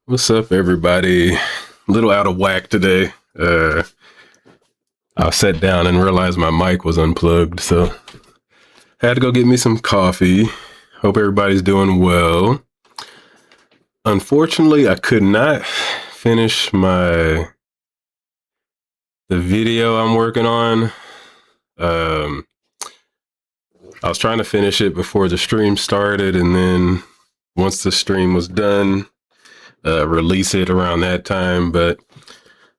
What's up, everybody? A little out of whack today. I sat down and realized my mic was unplugged, so had to go get me some coffee. Hope everybody's doing well. Unfortunately, I could not finish the video I'm working on. Um, I was trying to finish it before the stream started, and then once the stream was done, release it around that time. But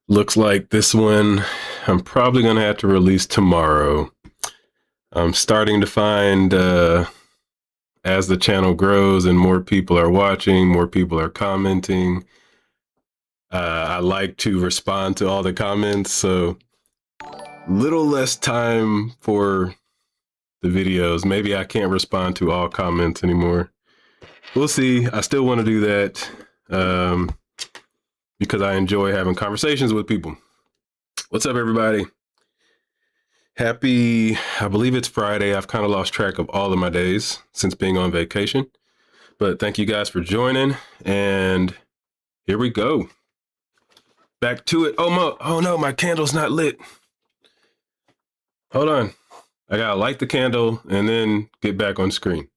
looks like this one I'm probably going to have to release tomorrow. I'm starting to find as the channel grows and more people are watching, more people are commenting. I like to respond to all the comments, so little less time for the videos. Maybe I can't respond to all comments anymore. We'll see. I still want to do that because I enjoy having conversations with people. What's up, everybody? Happy, I believe it's Friday. I've kind of lost track of all of my days since being on vacation. But thank you guys for joining, and here we go. Back to it. Oh no, my candle's not lit. Hold on. I gotta light the candle and then get back on screen.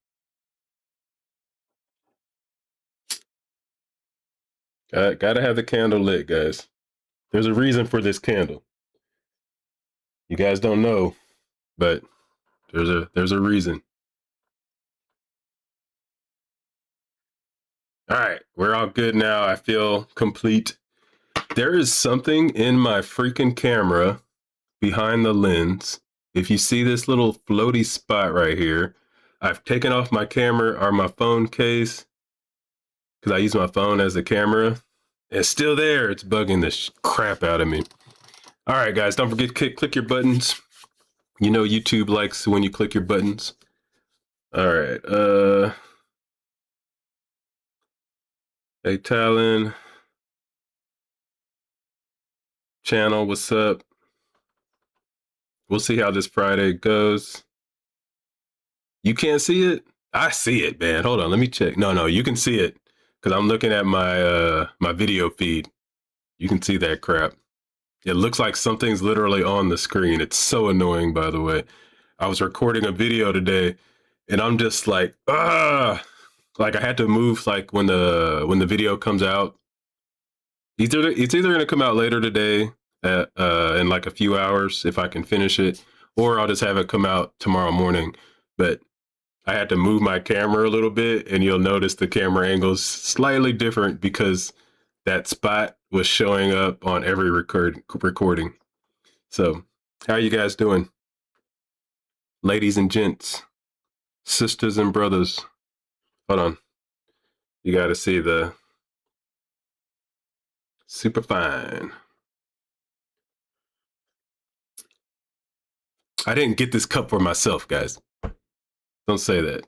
Gotta have the candle lit, guys. There's a reason for this candle. You guys don't know, but there's a reason. All right, we're all good now. I feel complete. There is something in my freaking camera behind the lens. If you see this little floaty spot right here, I've taken off my camera or my phone case because I use my phone as a camera. It's still there. It's bugging the crap out of me. All right, guys, don't forget to click your buttons. You know YouTube likes when you click your buttons. All right. Hey, Talon. Channel, what's up? We'll see how this Friday goes. You can't see it? I see it, man. Hold on, let me check. No, you can see it because I'm looking at my video feed. You can see that crap. It looks like something's literally on the screen. It's so annoying, by the way. I was recording a video today, and I'm just like, like I had to move like when the video comes out. It's either gonna come out later today in like a few hours if I can finish it, or I'll just have it come out tomorrow morning. But I had to move my camera a little bit, and you'll notice the camera angle's slightly different because that spot was showing up on every recording. So, how you guys doing? Ladies and gents, sisters and brothers. Hold on. You got to see the super fine. I didn't get this cup for myself, guys. Don't say that.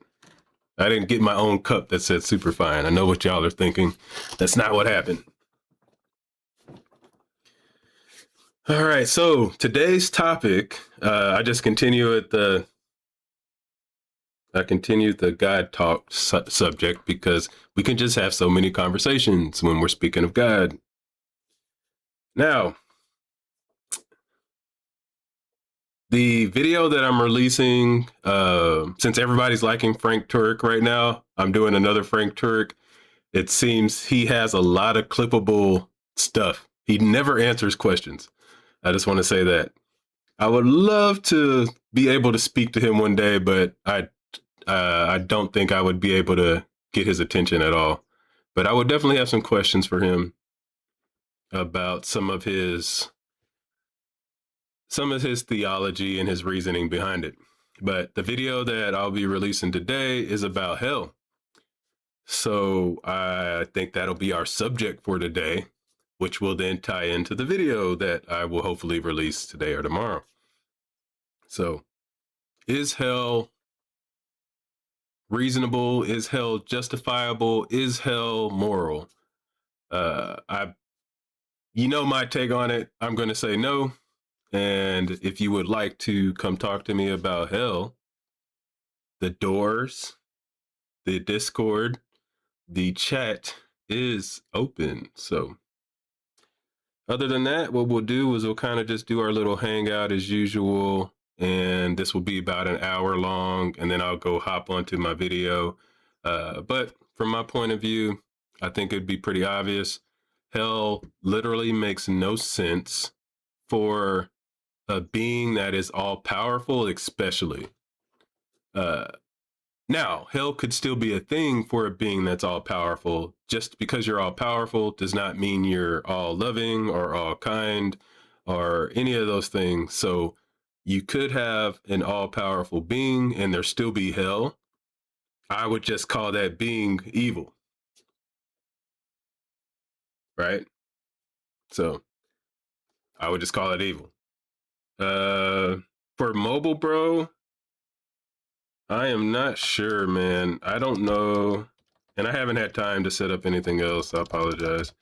I didn't get my own cup that said super fine. I know what y'all are thinking. That's not what happened. All right, so today's topic, I continued the God talk subject because we can just have so many conversations when we're speaking of God. Now, the video that I'm releasing, since everybody's liking Frank Turek right now, I'm doing another Frank Turek. It seems he has a lot of clippable stuff. He never answers questions. I just want to say that. I would love to be able to speak to him one day, but I don't think I would be able to get his attention at all. But I would definitely have some questions for him about some of his theology and his reasoning behind it. But the video that I'll be releasing today is about hell. So I think that'll be our subject for today, which will then tie into the video that I will hopefully release today or tomorrow. So, is hell reasonable? Is hell justifiable? Is hell moral? You know my take on it. I'm going to say no. And if you would like to come talk to me about hell, the doors, the Discord, the chat is open. So other than that, what we'll do is we'll kind of just do our little hangout as usual. And this will be about an hour long. And then I'll go hop onto my video. But from my point of view, I think it'd be pretty obvious. Hell literally makes no sense for a being that is all powerful, especially. Uh, Now, hell could still be a thing for a being that's all powerful. Just because you're all powerful does not mean you're all loving or all kind or any of those things. So you could have an all powerful being and there still be hell. I would just call that being evil. Right? So I would just call it evil. For mobile, bro, I am not sure, man. I don't know. And I haven't had time to set up anything else. I apologize.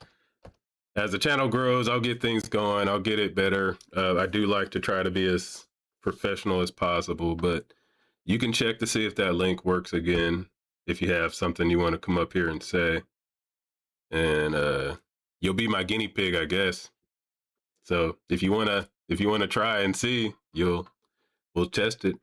As the channel grows, I'll get things going. I'll get it better. I do like to try to be as professional as possible, but you can check to see if that link works again. If you have something you want to come up here and say, and you'll be my guinea pig, I guess. So if you wanna try and see, we'll test it.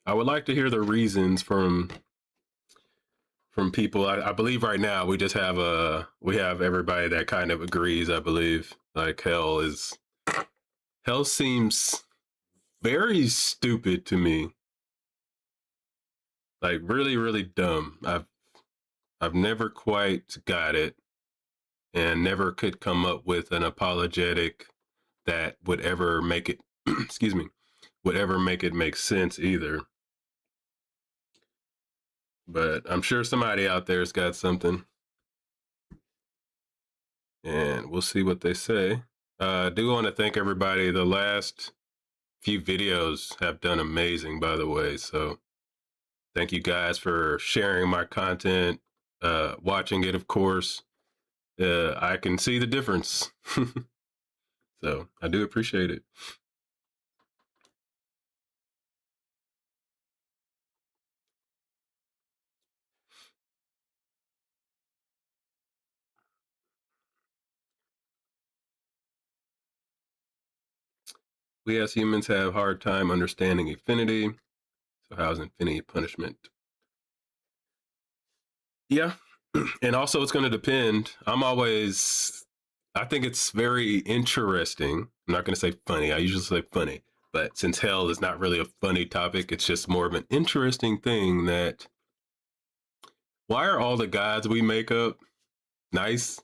I would like to hear the reasons from people. I believe right now we just have we have everybody that kind of agrees. I believe like hell seems very stupid to me, like really really dumb. I've never quite got it, and never could come up with an apologetic that would ever make it excuse me, would ever make it make sense either. But I'm sure somebody out there's got something, and we'll see what they say. I do want to thank everybody. The last few videos have done amazing, by the way. So thank you guys for sharing my content, watching it, of course. I can see the difference. So I do appreciate it. We as humans have hard time understanding infinity. So how's infinity punishment? Yeah. And also it's going to depend. I think it's very interesting. I'm not going to say funny. I usually say funny, but since hell is not really a funny topic, it's just more of an interesting thing that why are all the gods we make up nice?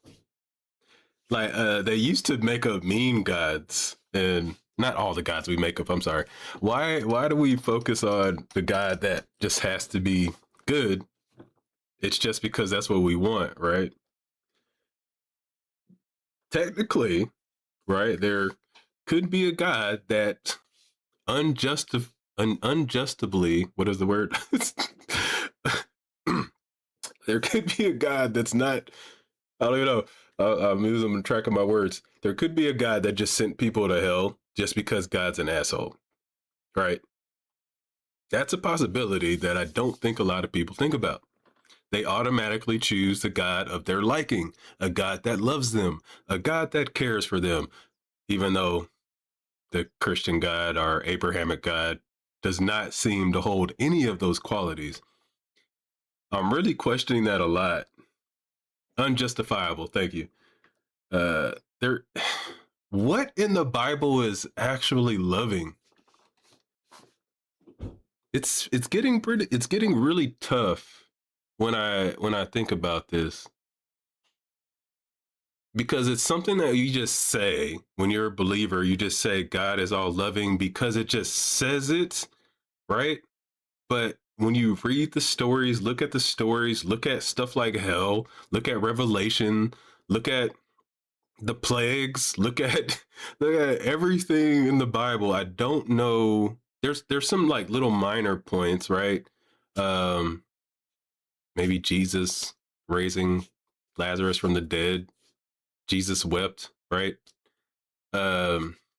Like they used to make up mean gods, and not all the gods we make up, I'm sorry. Why do we focus on the god that just has to be good? It's just because that's what we want, right? Technically, right, there could be a god that unjustably, what is the word? There could be a god that's not, I don't even know. I'm losing track of my words. There could be a god that just sent people to hell just because God's an asshole, right? That's a possibility that I don't think a lot of people think about. They automatically choose the God of their liking, a God that loves them, a God that cares for them, even though the Christian God or Abrahamic God does not seem to hold any of those qualities. I'm really questioning that a lot. Unjustifiable, thank you. There, what in the Bible is actually loving? It's getting really tough when I think about this, because it's something that you just say when you're a believer. You just say God is all loving because it just says it, right? But when you read the stories, look at the stories, look at stuff like hell, look at Revelation, look at the plagues, look at everything in the Bible. I don't know. There's some like little minor points, right? Um, Maybe Jesus. raising Lazarus from the dead. Jesus wept, right?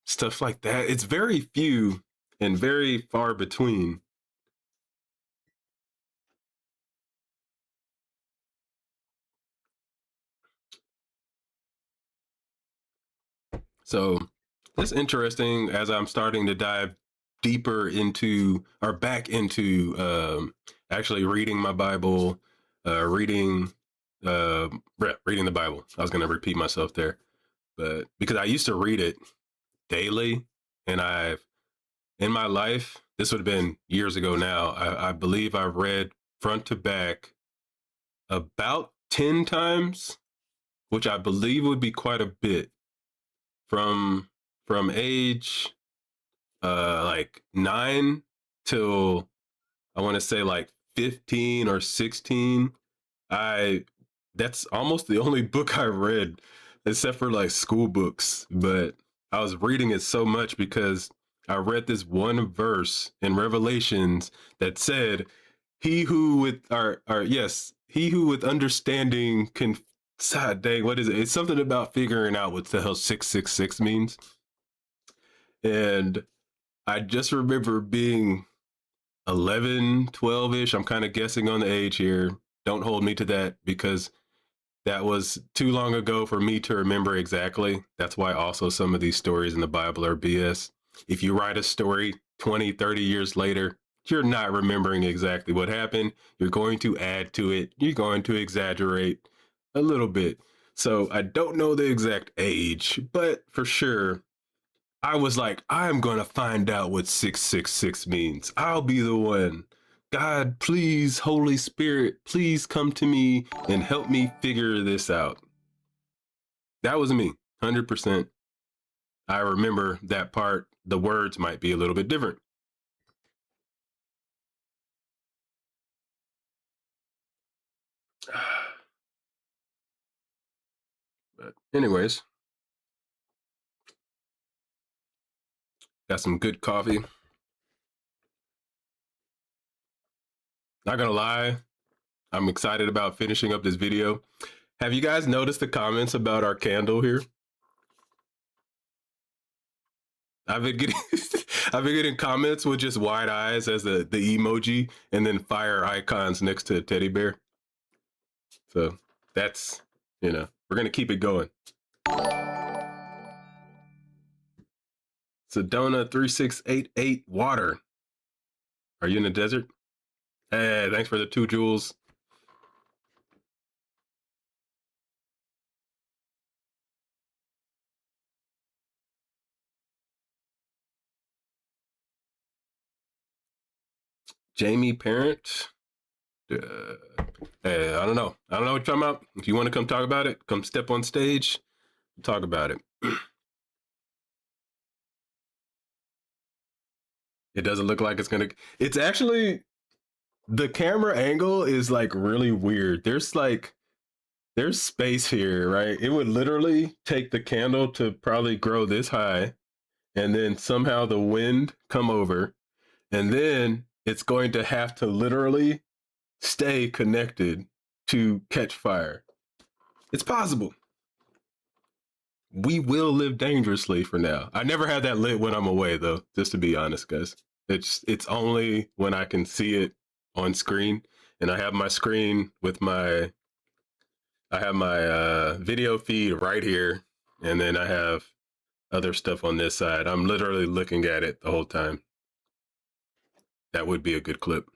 Stuff like that. It's very few and very far between. So it's interesting as I'm starting to dive deeper into or back into actually reading my Bible, reading reading the Bible. I was going to repeat myself there, but because I used to read it daily, and I've in my life, this would have been years ago now. I believe I read front to back about 10 times, which I believe would be quite a bit from age like 9 till I want to say like 15 or 16. I That's almost the only book I read except for like school books, but I was reading it so much because I read this one verse in Revelations that said, "He who with or yes, he who with understanding can." God dang, what is it? It's something about figuring out what the hell 666 means. And I just remember being 11, 12 ish. I'm kind of guessing on the age here. Don't hold me to that because that was too long ago for me to remember exactly. That's why also some of these stories in the Bible are BS. If you write a story 20, 30 years later, you're not remembering exactly what happened. You're going to add to it. You're going to exaggerate a little bit. So I don't know the exact age, but for sure, I was like, I'm going to find out what 666 means. I'll be the one. God, please, Holy Spirit, please come to me and help me figure this out. That was me, 100%. I remember that part. The words might be a little bit different. But, anyways, got some good coffee. Not gonna lie, I'm excited about finishing up this video. Have you guys noticed the comments about our candle here? I've been getting I've been getting comments with just wide eyes as the emoji and then fire icons next to a teddy bear. So that's, we're gonna keep it going. Sedona 3688 water. Are you in the desert? Hey, thanks for the 2 joules. Jamie Parent. Hey, I don't know. I don't know what you're talking about. If you want to come talk about it, come step on stage, talk about it. It doesn't look like it's gonna. It's actually, the camera angle is like really weird. There's space here, right? It would literally take the candle to probably grow this high, and then somehow the wind come over, and then it's going to have to literally stay connected to catch fire. It's possible. We will live dangerously for now. I never have that lit when I'm away, though, just to be honest, guys. It's only when I can see it on screen, and I have my screen with my video feed right here, and then I have other stuff on this side. I'm literally looking at it the whole time. That would be a good clip.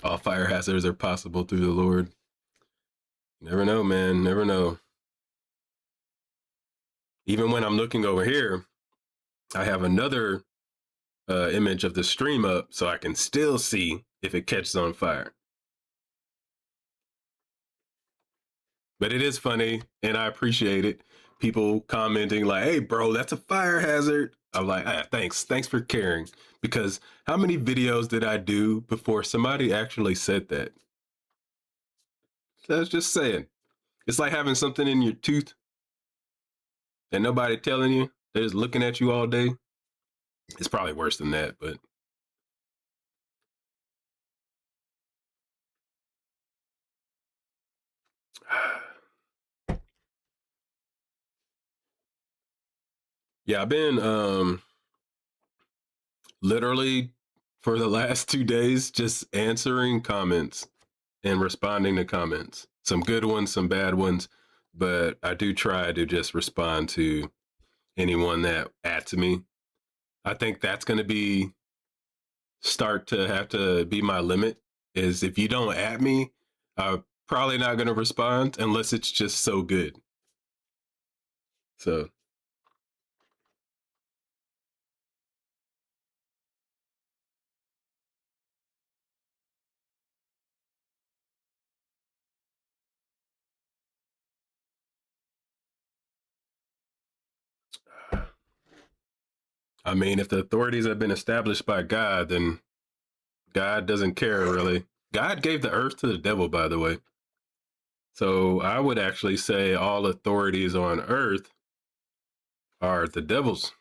All fire hazards are possible through the Lord. Never know, man. Never know. Even when I'm looking over here, I have another image of the stream up so I can still see if it catches on fire. But it is funny, and I appreciate it. People commenting like, "Hey, bro, that's a fire hazard." I'm like, thanks for caring. Because how many videos did I do before somebody actually said that? So I was just saying. It's like having something in your tooth. and nobody telling you. They're just looking at you all day. It's probably worse than that, but yeah, I've been literally for the last 2 days just answering comments and responding to comments. Some good ones, some bad ones, but I do try to just respond to anyone that adds me. I think that's going to be start to have to be my limit. Is if you don't add me, I'm probably not going to respond unless it's just so good. So I mean, if the authorities have been established by God, then God doesn't care really. God gave the earth to the devil, by the way. So I would actually say all authorities on earth are the devil's,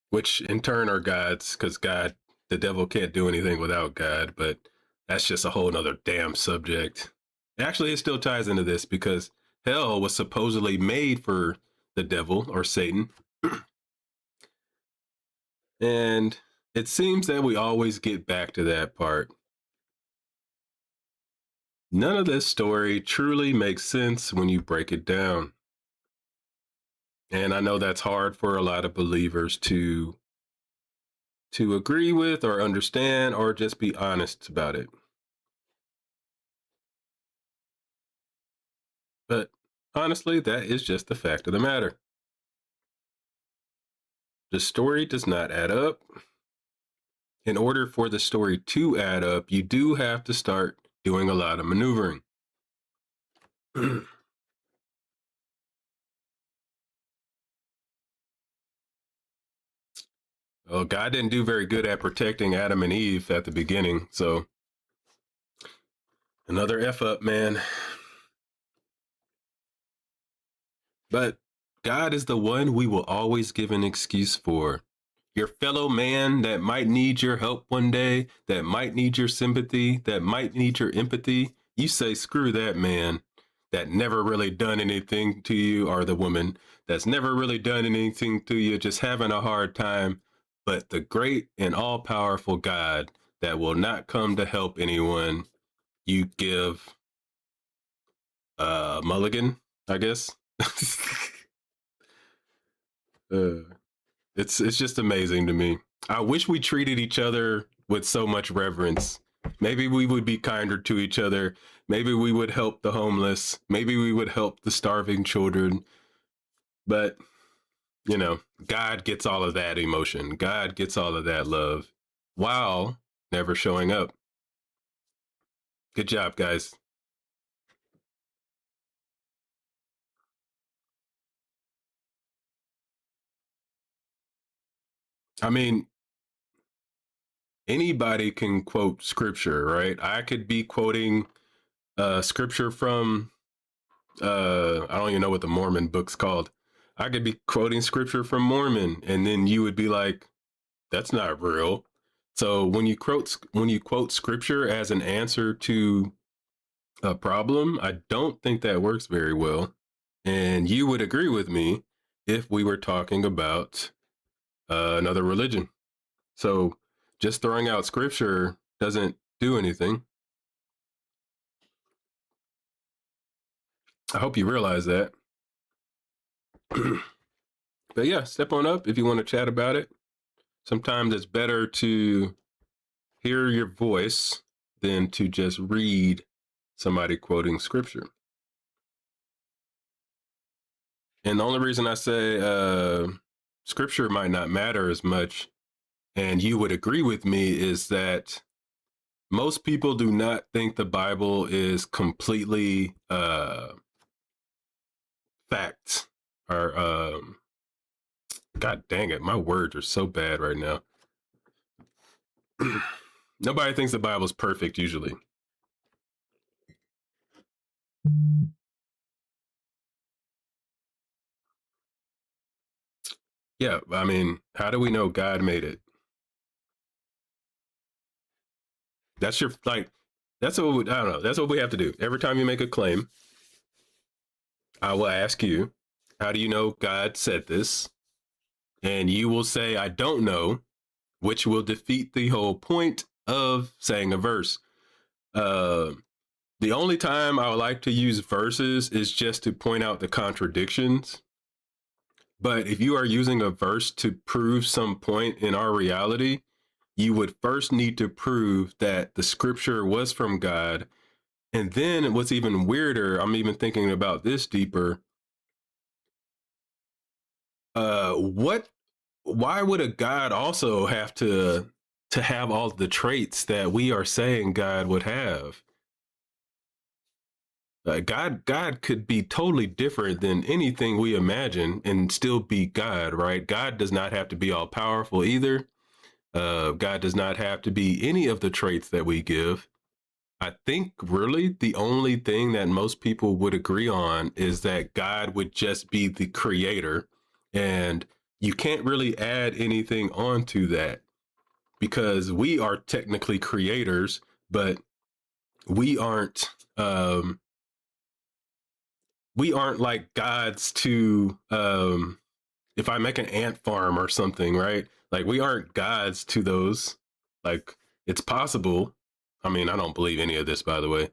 which in turn are God's, because God, the devil can't do anything without God. But that's just a whole nother damn subject. Actually, it still ties into this because hell was supposedly made for the devil or Satan. And it seems that we always get back to that part. None of this story truly makes sense when you break it down. And I know that's hard for a lot of believers to agree with or understand or just be honest about it. But honestly, that is just the fact of the matter. The story does not add up. In order for the story to add up, you do have to start doing a lot of maneuvering. Well, God didn't do very good at protecting Adam and Eve at the beginning. So another F up, man. But God is the one we will always give an excuse for. Your fellow man that might need your help one day, that might need your sympathy, that might need your empathy, you say, screw that man that never really done anything to you, or the woman that's never really done anything to you, just having a hard time. But the great and all powerful God that will not come to help anyone, you give mulligan, I guess. uh, it's just amazing to me. I wish we treated each other with so much reverence. Maybe we would be kinder to each other. Maybe we would help the homeless. Maybe we would help the starving children. But, you know, God gets all of that emotion. God gets all of that love while never showing up. Good job, guys. I mean, anybody can quote scripture, right? I could be quoting scripture from I don't even know what the Mormon book's called. I could be quoting scripture from Mormon, and then you would be like, "That's not real." So when you quote scripture as an answer to a problem, I don't think that works very well. And you would agree with me if we were talking about another religion. So just throwing out scripture doesn't do anything. I hope you realize that. But yeah, step on up if you want to chat about it. Sometimes it's better to hear your voice than to just read somebody quoting scripture. And the only reason I say scripture might not matter as much, and you would agree with me, is that most people do not think the Bible is completely facts or God dang it, my words are so bad right now. Nobody thinks the Bible's perfect usually. Yeah, I mean, how do we know God made it? That's your like. That's what I don't know. That's what we have to do. Every time you make a claim, I will ask you, "How do you know God said this?" And you will say, "I don't know," which will defeat the whole point of saying a verse. Uh, the only time I would like to use verses is just to point out the contradictions. But if you are using a verse to prove some point in our reality, you would first need to prove that the scripture was from God. And then what's even weirder, I'm even thinking about this deeper. What why would a God also have to have all the traits that we are saying God would have? God could be totally different than anything we imagine and still be God, right? God does not have to be all powerful either. God does not have to be any of the traits that we give. I think really the only thing that most people would agree on is that God would just be the creator. And you can't really add anything onto that because we are technically creators, but we aren't we aren't like gods to if I make an ant farm or something, right? Like we aren't gods to those. Like it's possible. I mean, I don't believe any of this, by the way.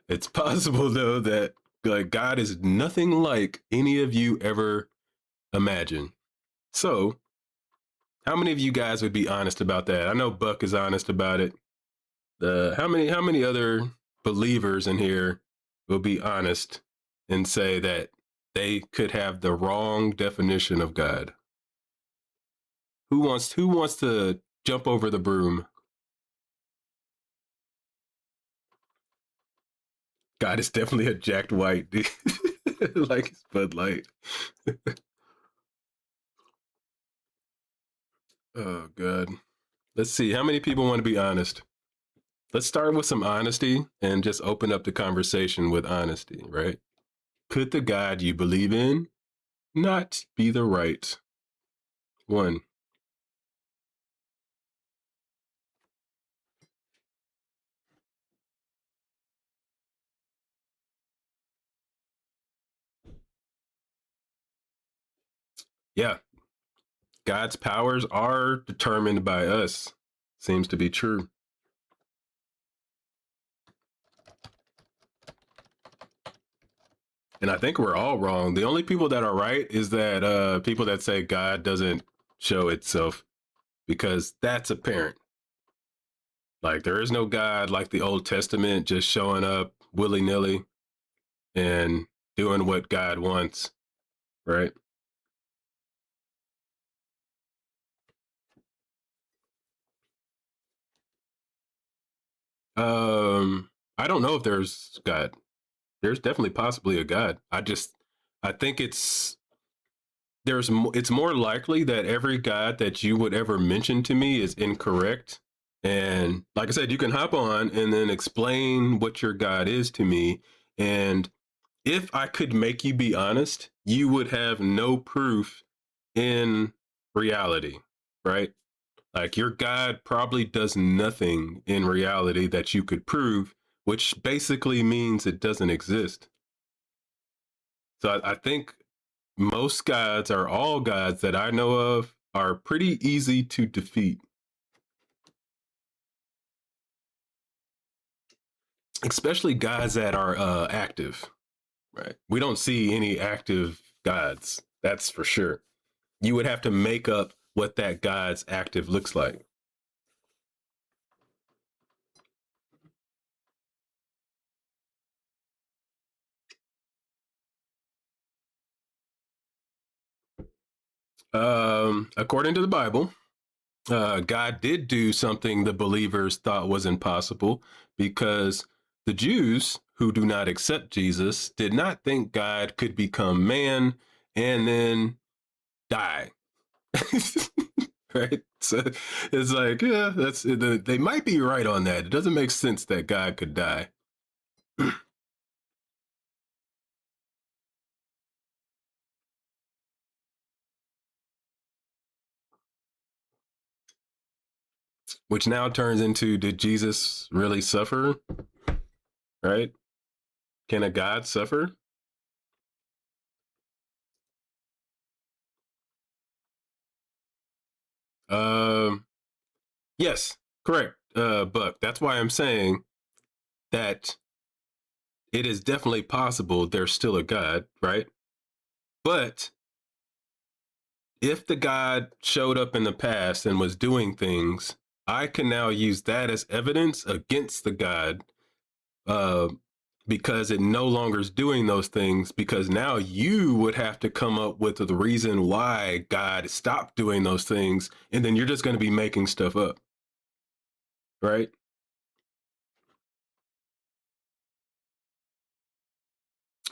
It's possible though that like God is nothing like any of you ever imagine. So, how many of you guys would be honest about that? I know Buck is honest about it. How many other believers in here will be honest and say that they could have the wrong definition of God? Who wants to jump over the broom? God is definitely a jacked white dude. Like Bud Light. Oh god. Let's see. How many people want to be honest? Let's start with some honesty and just open up the conversation with honesty, right? Could the God you believe in not be the right one? Yeah, God's powers are determined by us. Seems to be true. And I think we're all wrong. The only people that are right is that people that say God doesn't show itself because that's apparent. Like there is no God like the Old Testament just showing up willy nilly and doing what God wants, right? I don't know if there's God. There's definitely possibly a God. I think it's more likely that every God that you would ever mention to me is incorrect. And like I said, you can hop on and then explain what your God is to me. And if I could make you be honest, you would have no proof in reality, right? Like your God probably does nothing in reality that you could prove, which basically means it doesn't exist. So I think most gods or all gods that I know of are pretty easy to defeat, especially gods that are active, right? We don't see any active gods, that's for sure. You would have to make up what that god's active looks like. According to the Bible, God did do something the believers thought was impossible because the Jews who do not accept Jesus did not think God could become man and then die. Right? So it's like, yeah, they might be right on that. It doesn't make sense that God could die. which now turns into, did Jesus really suffer? Right? Can a God suffer? Um, yes, correct. Buck. That's why I'm saying that it is definitely possible there's still a God, right? But if the God showed up in the past and was doing things, I can now use that as evidence against the God, uh, because it no longer is doing those things. Because now you would have to come up with the reason why God stopped doing those things, and then you're just going to be making stuff up, right?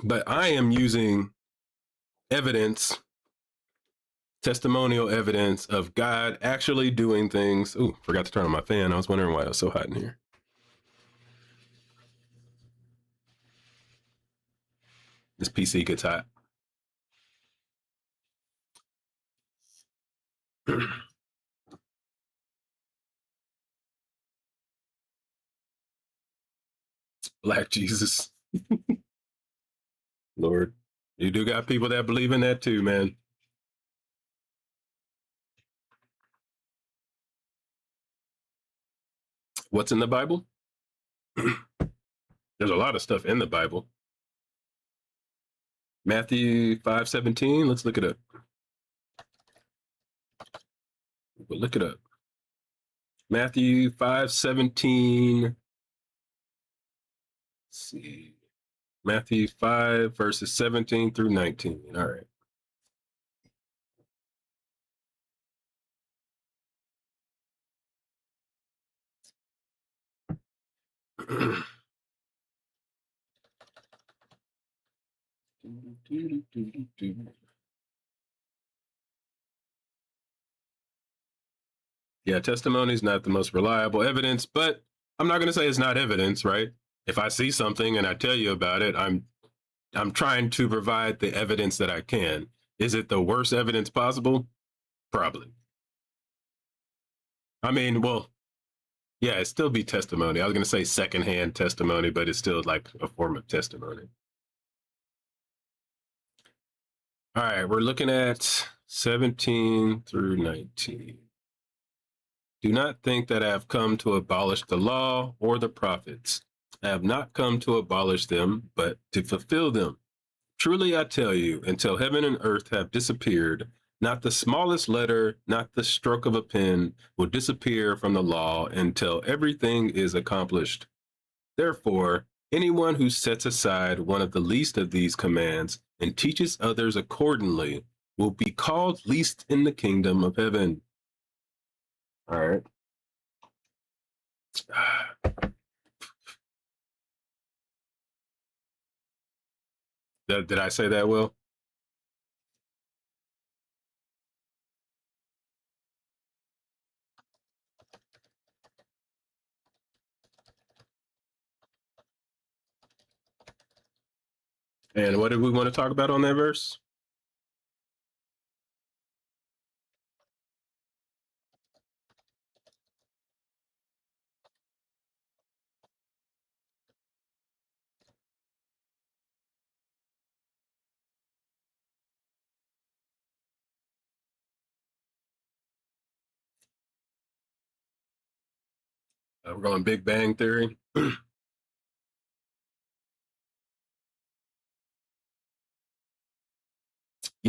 But I am using evidence, testimonial evidence of God actually doing things. Ooh, forgot to turn on my fan. I was wondering why it was so hot in here. This PC gets hot. Black Jesus. Lord, you do got people that believe in that too, man. What's in the Bible? There's a lot of stuff in the Bible. Matthew 5:17. Let's look it up. We'll look it up. Matthew 5:17. Let's see. Matthew 5, verses 17 through 19. All right. Yeah, testimony is not the most reliable evidence, but I'm not going to say it's not evidence, right? If I see something and I tell you about it, I'm trying to provide the evidence that I can. Is it the worst evidence possible? Probably. I mean, well, yeah, it still be testimony. I was going to say secondhand testimony, but it's still like a form of testimony. All right, we're looking at 17 through 19. Do not think that I have come to abolish the law or the prophets. I have not come to abolish them, but to fulfill them. Truly I tell you, until heaven and earth have disappeared, not the smallest letter, not the stroke of a pen will disappear from the law until everything is accomplished. Therefore, anyone who sets aside one of the least of these commands and teaches others accordingly will be called least in the kingdom of heaven. All right. Did I say that well? And what did we want to talk about on that verse? We're going Big Bang Theory. You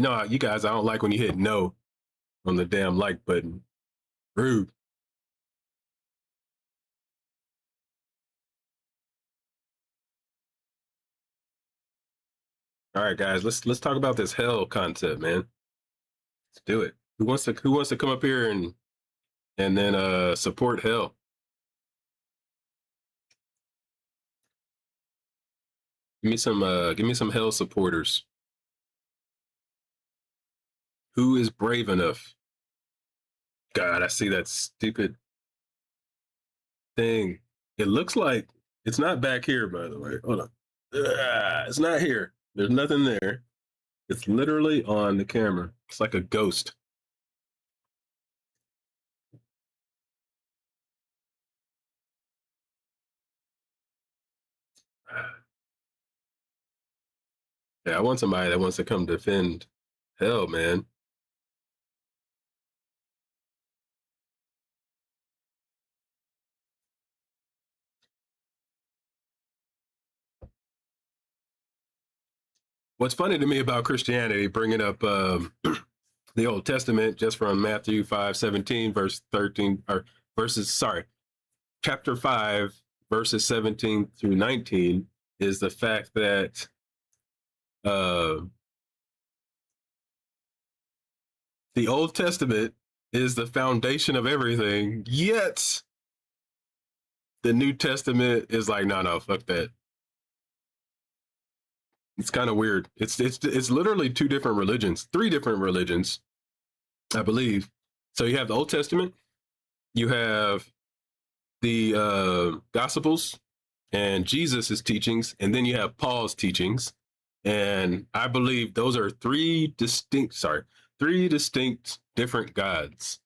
know, you guys, I don't like when you hit no on the damn like button. Rude. All right, guys, let's talk about this hell concept, man. Let's do it. Who wants to come up here and then support hell? Give me some hell supporters. Who is brave enough? God, I see that stupid thing. It looks like it's not back here, by the way. Hold on. It's not here. There's nothing there. It's literally on the camera. It's like a ghost. Yeah, I want somebody that wants to come defend hell, man. What's funny to me about Christianity, bringing up the Old Testament, just from Matthew 5:17, verse 13, or verses, sorry, chapter 5, verses 17 through 19, is the fact that uh, the Old Testament is the foundation of everything, yet the New Testament is like, no, no, fuck that. It's kind of weird. It's literally two different religions, three different religions, I believe. So you have the Old Testament, you have the Gospels and Jesus's teachings, and then you have Paul's teachings. And I believe those are three distinct different gods.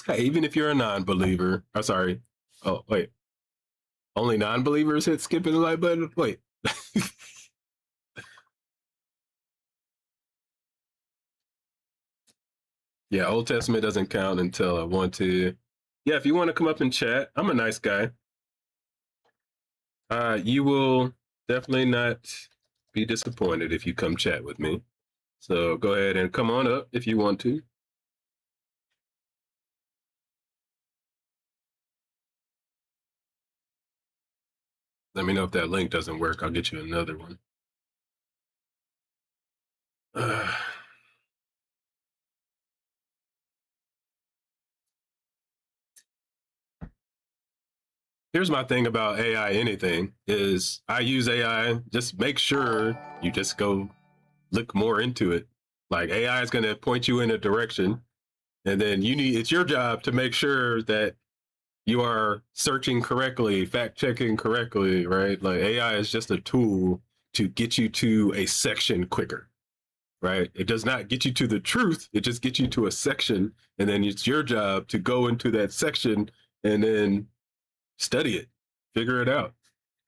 Hey, even if you're a non-believer, I'm sorry. Oh, wait. Only non-believers hit skipping the like button? Wait. Yeah, Old Testament doesn't count until I want to. Yeah, if you want to come up and chat, I'm a nice guy. You will definitely not be disappointed if you come chat with me. So go ahead and come on up if you want to. Let me know if that link doesn't work. I'll get you another one. Here's my thing about AI anything is I use AI, just make sure you just go look more into it. Like AI is going to point you in a direction, and then it's your job to make sure that you are searching correctly, fact checking correctly, right? Like AI is just a tool to get you to a section quicker, right? It does not get you to the truth. It just gets you to a section, and then it's your job to go into that section and then study it, figure it out,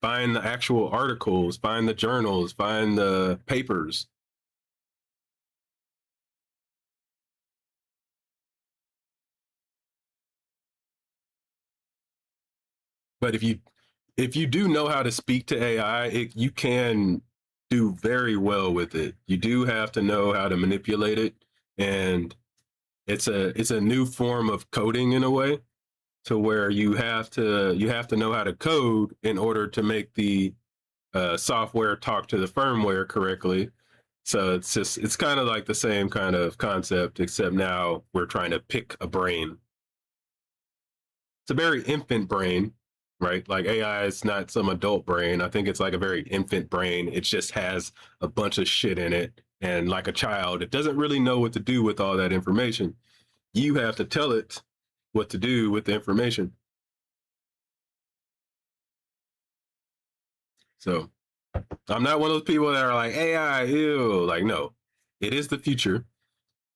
find the actual articles, find the journals, find the papers. But if you do know how to speak to AI, you can do very well with it. You do have to know how to manipulate it, and it's a new form of coding in a way, to where you have to know how to code in order to make the software talk to the firmware correctly. So it's kind of like the same kind of concept, except now we're trying to pick a brain. It's a very infant brain, right? Like AI is not some adult brain. I think it's like a very infant brain. It just has a bunch of shit in it. And like a child, it doesn't really know what to do with all that information. You have to tell it what to do with the information. So I'm not one of those people that are like, AI, ew. Like, no, it is the future.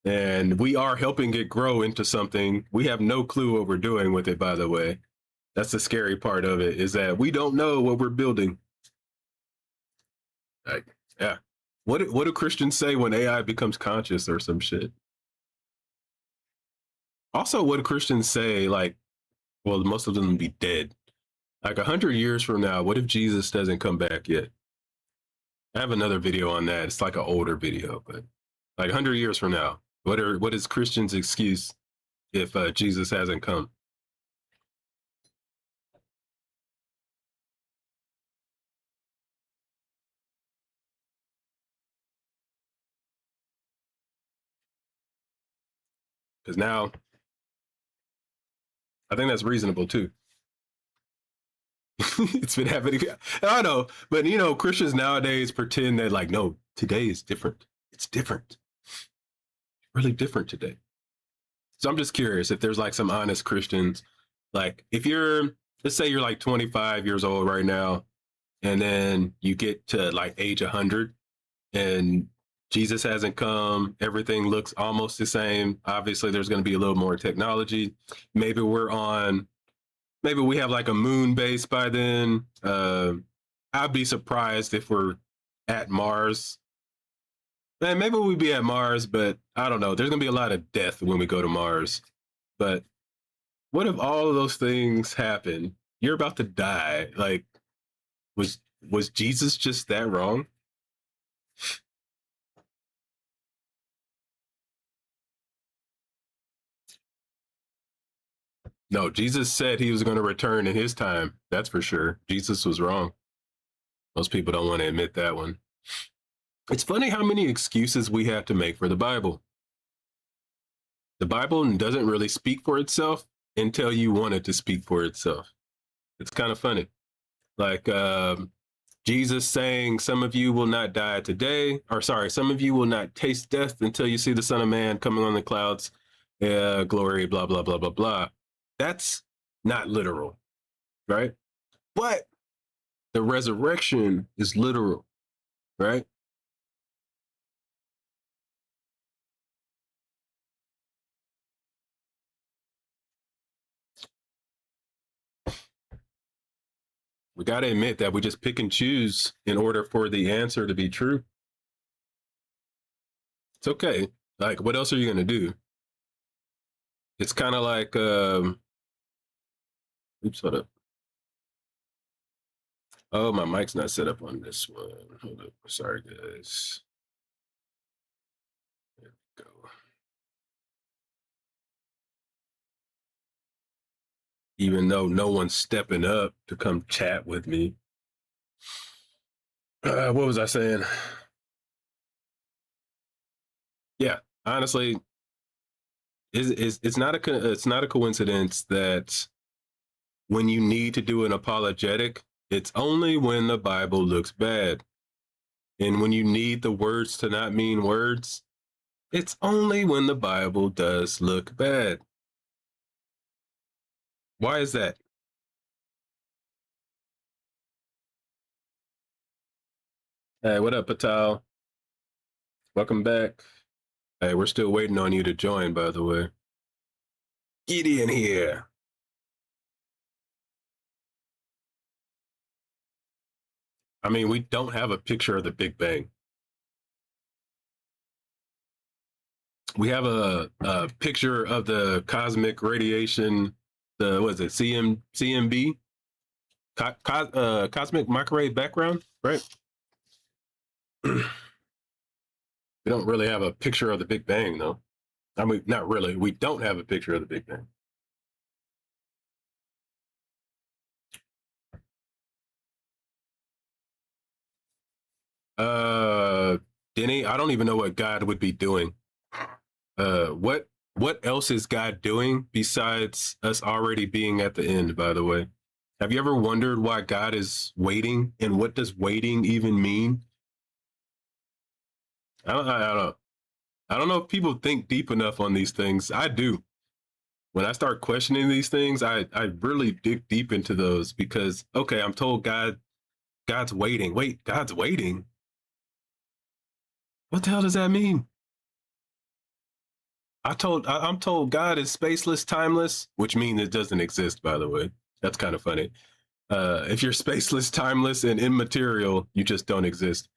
And we are helping it grow into something. We have no clue what we're doing with it, by the way. That's the scary part of it, is that we don't know what we're building. Like, yeah. What do Christians say when AI becomes conscious or some shit? Also, what do Christians say, like, well, most of them be dead. Like 100 years from now, what if Jesus doesn't come back yet? I have another video on that. It's like an older video, but like 100 years from now, what is Christians' excuse if Jesus hasn't come? Because now I think that's reasonable too. It's been happening. I know, but Christians nowadays pretend that like, no, today is different. It's different, really different today. So I'm just curious if there's like some honest Christians, like if let's say you're like 25 years old right now, and then you get to like age 100, and Jesus hasn't come. Everything looks almost the same. Obviously, there's going to be a little more technology. Maybe we're on maybe we have like a moon base by then. I'd be surprised if we're at Mars. Man, maybe we'd be at Mars, but I don't know. There's gonna be a lot of death when we go to Mars. But what if all of those things happen? You're about to die. Like, was Jesus just that wrong? No, Jesus said he was going to return in his time. That's for sure. Jesus was wrong. Most people don't want to admit that one. It's funny how many excuses we have to make for the Bible. The Bible doesn't really speak for itself until you want it to speak for itself. It's kind of funny. Like Jesus saying, some of you will not die today, or sorry, some of you will not taste death until you see the Son of Man coming on the clouds. Glory, blah, blah, blah, blah, blah. That's not literal, right? But the resurrection is literal, right? We got to admit that we just pick and choose in order for the answer to be true. It's okay. Like, what else are you going to do? It's kind of like, oops, hold up. Oh, my mic's not set up on this one. Hold up. Sorry, guys. There we go. Even though no one's stepping up to come chat with me. What was I saying? Yeah, honestly, it's not a coincidence that when you need to do an apologetic, it's only when the Bible looks bad. And when you need the words to not mean words, it's only when the Bible does look bad. Why is that? Hey, what up, Patal? Welcome back. Hey, we're still waiting on you to join, by the way. Get in here. I mean, we don't have a picture of the Big Bang. We have a picture of the cosmic radiation, the what is it, CMB, cosmic microwave background, right? We don't really have a picture of the Big Bang, though. I mean, not really. We don't have a picture of the Big Bang. Denny, I don't even know what God would be doing. What else is God doing besides us already being at the end, by the way? Have you ever wondered why God is waiting, and what does waiting even mean? I don't know if people think deep enough on these things. I do. When I start questioning these things, I really dig deep into those because okay, I'm told God's waiting. Wait, God's waiting. What the hell does that mean? I'm told God is spaceless, timeless, which means it doesn't exist, by the way. That's kind of funny. If you're spaceless, timeless, and immaterial, you just don't exist.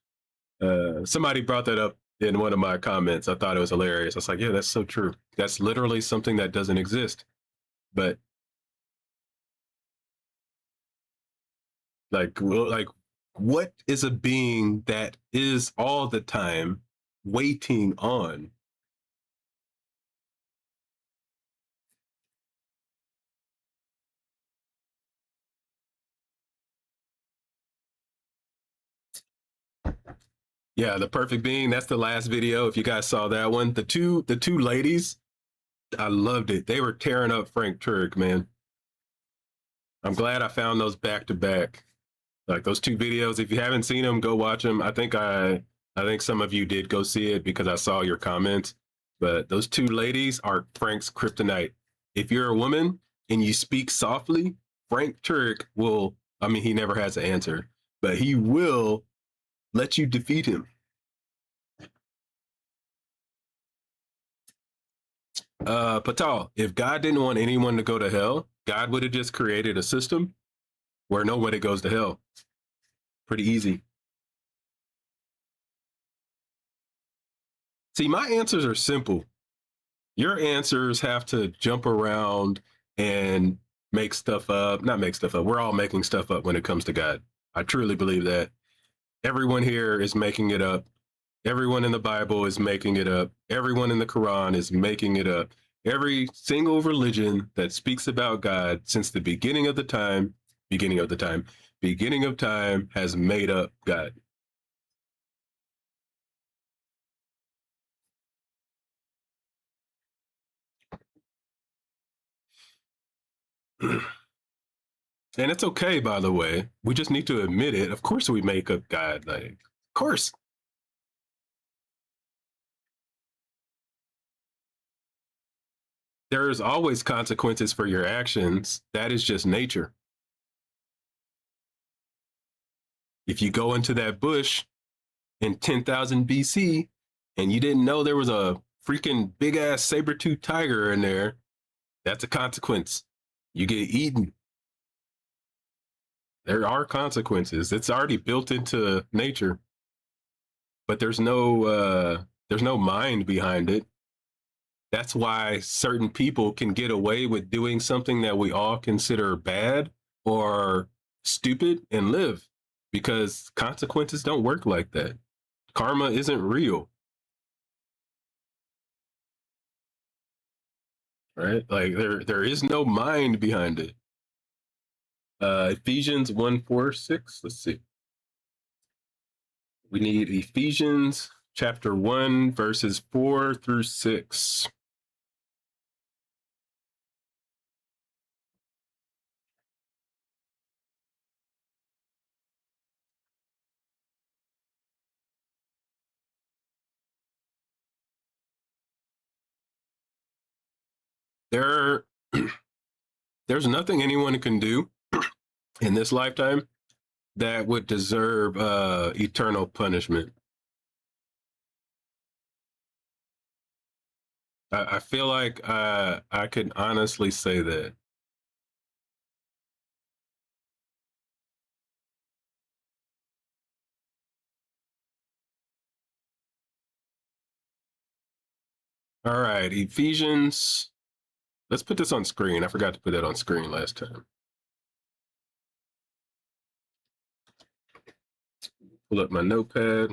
Somebody brought that up in one of my comments. I thought it was hilarious. I was like, yeah, that's so true. That's literally something that doesn't exist. But like what is a being that is all the time waiting on? Yeah, the perfect being. That's the last video. If you guys saw that one, the two ladies, I loved it. They were tearing up Frank Turk, man. I'm glad I found those back to back. Like those two videos. If you haven't seen them, go watch them. I think some of you did go see it because I saw your comments. But those two ladies are Frank's kryptonite. If you're a woman and you speak softly, Frank Turk will. I mean, he never has an answer, but he will let you defeat him. Patal, if God didn't want anyone to go to hell, God would have just created a system where nobody goes to hell. Pretty easy. See, my answers are simple. Your answers have to jump around and make stuff up. Not make stuff up. We're all making stuff up when it comes to God. I truly believe that. Everyone here is making it up. Everyone in the Bible is making it up. Everyone in the Quran is making it up. Every single religion that speaks about God since the beginning of time has made up God. And it's okay, by the way. We just need to admit it. Of course we make up God. Like, of course. There's always consequences for your actions. That is just nature. If you go into that bush in 10,000 BC and you didn't know there was a freaking big ass saber-toothed tiger in there, that's a consequence. You get eaten. There are consequences. It's already built into nature. But there's no mind behind it. That's why certain people can get away with doing something that we all consider bad or stupid and live, because consequences don't work like that. Karma isn't real, right? Like there is no mind behind it. Ephesians 1:4-6. Let's see. We need Ephesians chapter 1, verses 4-6. There, there's nothing anyone can do in this lifetime that would deserve eternal punishment. I feel like I could honestly say that. All right, Ephesians. Let's put this on screen. I forgot to put that on screen last time. Pull up my notepad.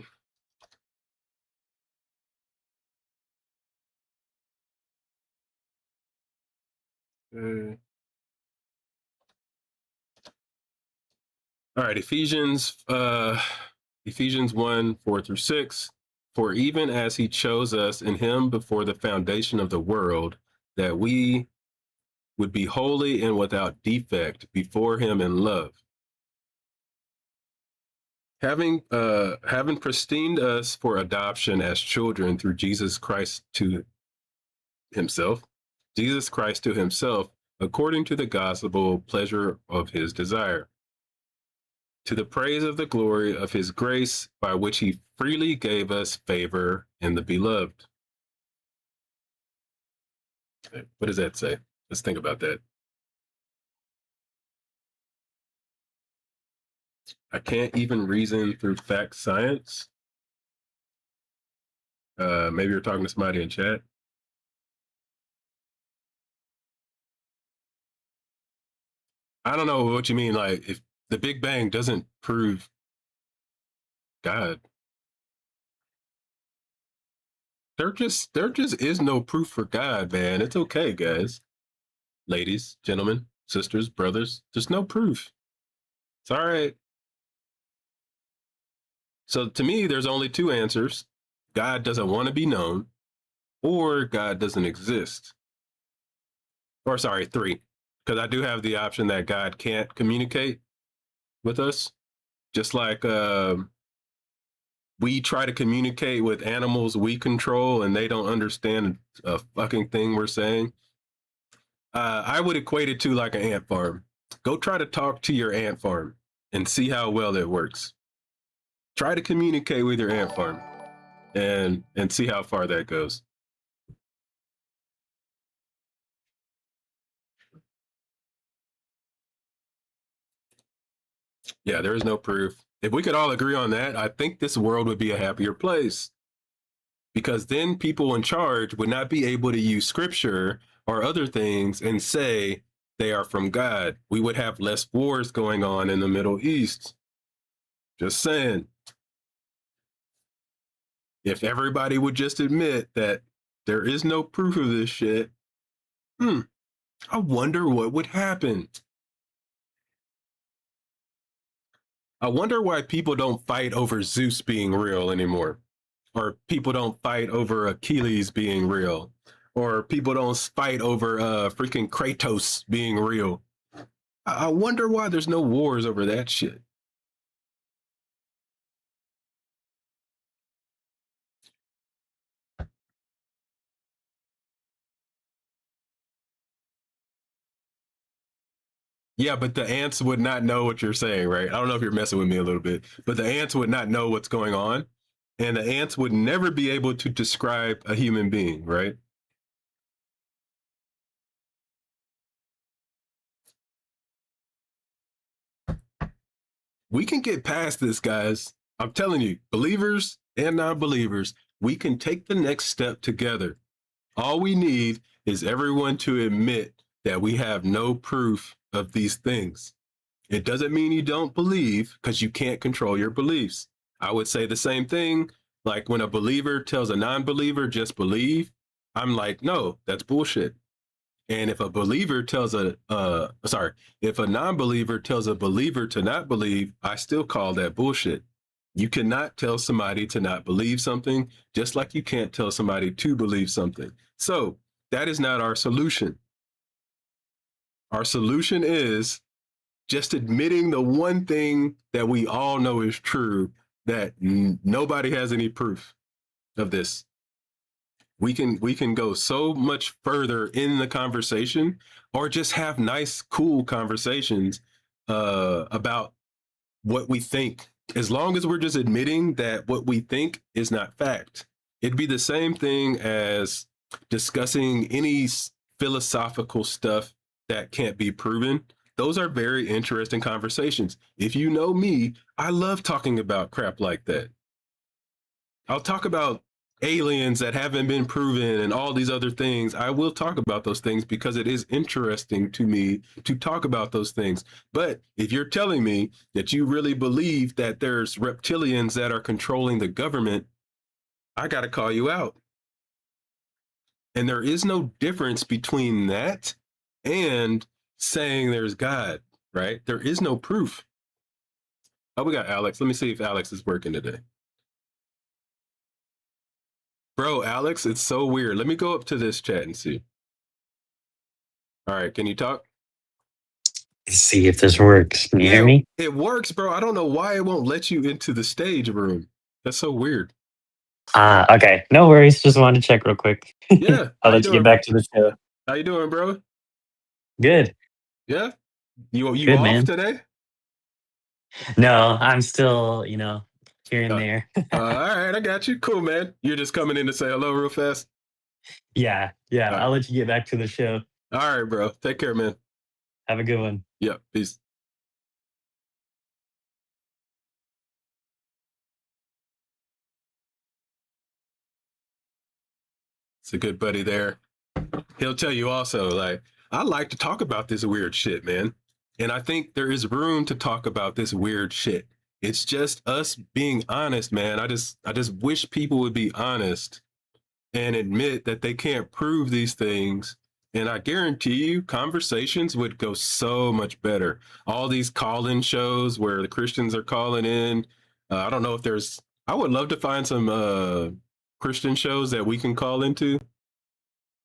Okay. All right, Ephesians 1:4-6. For even as he chose us in him before the foundation of the world, that we would be holy and without defect before him in love, having predestined us for adoption as children through Jesus Christ to himself, according to the gospel pleasure of his desire, to the praise of the glory of his grace, by which he freely gave us favor in the beloved. What does that say? Let's think about that. I can't even reason through fact science. Maybe you're talking to somebody in chat. I don't know what you mean. Like, if the Big Bang doesn't prove God, there just is no proof for God, man. It's okay, guys, ladies, gentlemen, sisters, brothers. There's no proof. It's all right. So to me, there's only two answers: God doesn't want to be known, or God doesn't exist. Or sorry, three, because I do have the option that God can't communicate with us, just like we try to communicate with animals we control and they don't understand a fucking thing we're saying. I would equate it to like an ant farm. Go try to talk to your ant farm and see how well it works. Try to communicate with your ant farm and see how far that goes. Yeah, there is no proof. If we could all agree on that, I think this world would be a happier place, because then people in charge would not be able to use scripture or other things and say they are from God. We would have less wars going on in the Middle East. Just saying. If everybody would just admit that there is no proof of this shit, hmm, I wonder what would happen. I wonder why people don't fight over Zeus being real anymore, or people don't fight over Achilles being real, or people don't fight over freaking Kratos being real. I wonder why there's no wars over that shit. Yeah, but the ants would not know what you're saying, right? I don't know if you're messing with me a little bit, but the ants would not know what's going on. And the ants would never be able to describe a human being, right? We can get past this, guys. I'm telling you, believers and non believers, we can take the next step together. All we need is everyone to admit that we have no proof of these things. It doesn't mean you don't believe, because you can't control your beliefs. I would say the same thing. Like when a believer tells a non believer, just believe, I'm like, no, that's bullshit. And if a believer tells if a non believer tells a believer to not believe, I still call that bullshit. You cannot tell somebody to not believe something, just like you can't tell somebody to believe something. So that is not our solution. Our solution is just admitting the one thing that we all know is true, that nobody has any proof of this. We can go so much further in the conversation, or just have nice cool conversations about what we think, as long as we're just admitting that what we think is not fact. It'd be the same thing as discussing any philosophical stuff that can't be proven. Those are very interesting conversations. If you know me, I love talking about crap like that. I'll talk about aliens that haven't been proven and all these other things. I will talk about those things because it is interesting to me to talk about those things. But if you're telling me that you really believe that there's reptilians that are controlling the government, I got to call you out. And there is no difference between that and saying there's God, right? There is no proof. Oh, we got Alex. Let me see if Alex is working today. Bro, Alex, it's so weird. Let me go up to this chat and see. All right, can you talk? See if this works. Can you hear Yeah, me? it works, bro. I don't know why it won't let you into the stage room. That's so weird. Okay. No worries. Just wanted to check real quick. Yeah, how I'll you let you get doing? back to the show. How you doing, bro? Good. Yeah, you Good, off man. today? No, I'm still, here and Uh, there. all right, I got you. Cool, man. You're just coming in to say hello real fast. Yeah. Yeah. All right, I'll let you get back to the show. all right, bro. Take care, man. Have a good one. Yeah, peace. It's a good buddy there. He'll tell you also, like, I like to talk about this weird shit, man. And I think there is room to talk about this weird shit. It's just us being honest, man. I just wish people would be honest and admit that they can't prove these things. And I guarantee you, conversations would go so much better. All these call-in shows where the Christians are calling in. I don't know if there's. I would love to find some Christian shows that we can call into.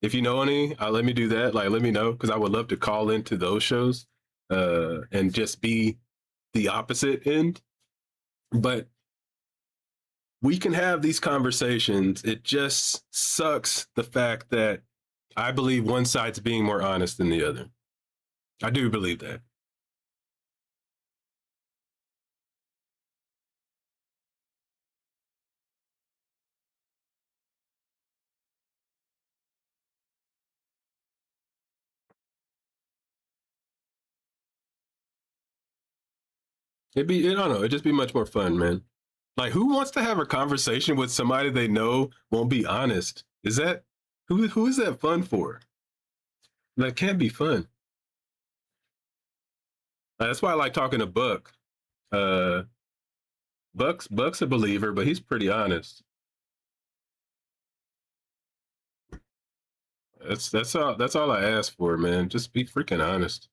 If you know any, let me do that. Like, let me know, because I would love to call into those shows and just be the opposite end. But we can have these conversations. It just sucks the fact that I believe one side's being more honest than the other. I do believe that. I don't know, it'd just be much more fun, man. Like, who wants to have a conversation with somebody they know won't be honest? Is that who is that fun for? That can't be fun. That's why I like talking to Buck. Uh, Buck's a believer, but he's pretty honest. That's all I ask for, man. Just be freaking honest.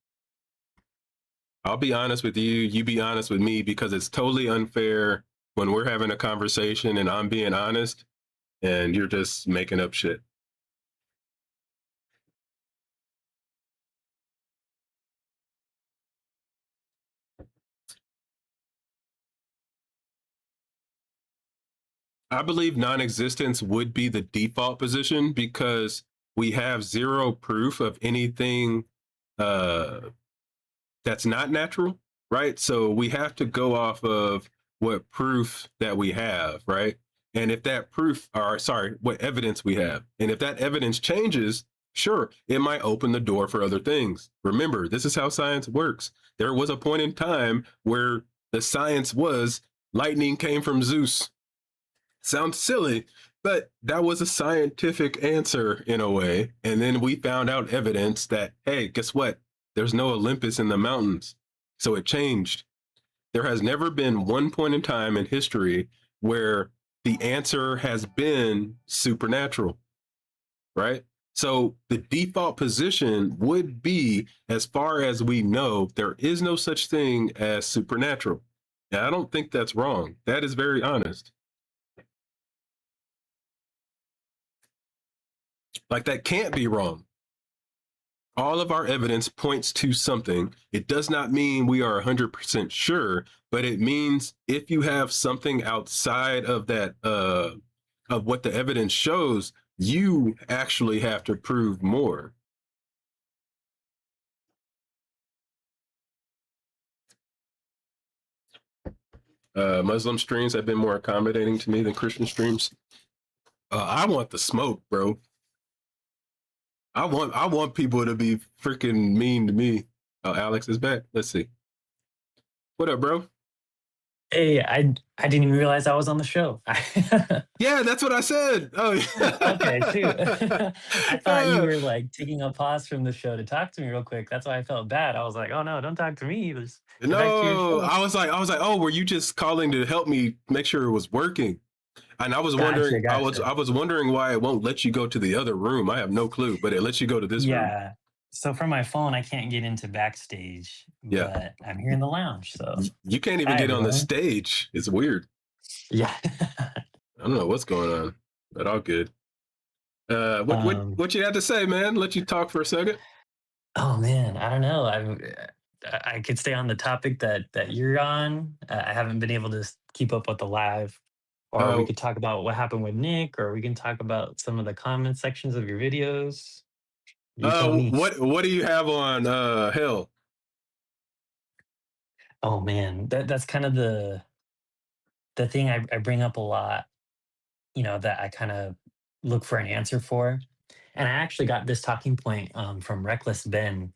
I'll be honest with you, you be honest with me, because it's totally unfair when we're having a conversation and I'm being honest and you're just making up shit. I believe non-existence would be the default position because we have zero proof of anything uh, that's not natural, right? So we have to go off of what proof that we have, right? And if that proof, or sorry, what evidence we have, and if that evidence changes, sure, it might open the door for other things. Remember, this is how science works. There was a point in time where the science was lightning came from Zeus. Sounds silly, but that was a scientific answer in a way. And then we found out evidence that, hey, guess what? There's no Olympus in the mountains. So it changed. There has never been one point in time in history where the answer has been supernatural, right? So the default position would be, as far as we know, there is no such thing as supernatural. And I don't think that's wrong. That is very honest. Like, that can't be wrong. All of our evidence points to something. It does not mean we are 100% sure, but it means if you have something outside of that, of what the evidence shows, you actually have to prove more. Muslim streams have been more accommodating to me than Christian streams. I want the smoke, bro. I want people to be freaking mean to me. Oh, Alex is back. Let's see. What up, bro? Hey, I didn't even realize I was on the show. Yeah, that's what I said. Oh, Okay, shoot. yeah. I thought you were like taking a pause from the show to talk to me real quick. That's why I felt bad. I was like, oh no, don't talk to me. Just get back to your No, show. I was like, oh, were you just calling to help me make sure it was working? And I was wondering, Gotcha, I gotcha. was wondering why it won't let you go to the other room. I have no clue, but it lets you go to this room. Yeah. So from my phone, I can't get into backstage, Yeah, but I'm here in the lounge. So you can't even hi get on the everyone. stage. It's weird. Yeah. I don't know what's going on, but all good. What what um, what you had to say, man? Let you talk for a second. oh man, I don't know. I could stay on the topic that you're on. I haven't been able to keep up with the live, or we Uh, could talk about what happened with Nick, or we can talk about some of the comment sections of your videos. You tell me. what do you have on Hell? Oh man, that's kind of the thing I bring up a lot. That I kind of look for an answer for. And I actually got this talking point from Reckless Ben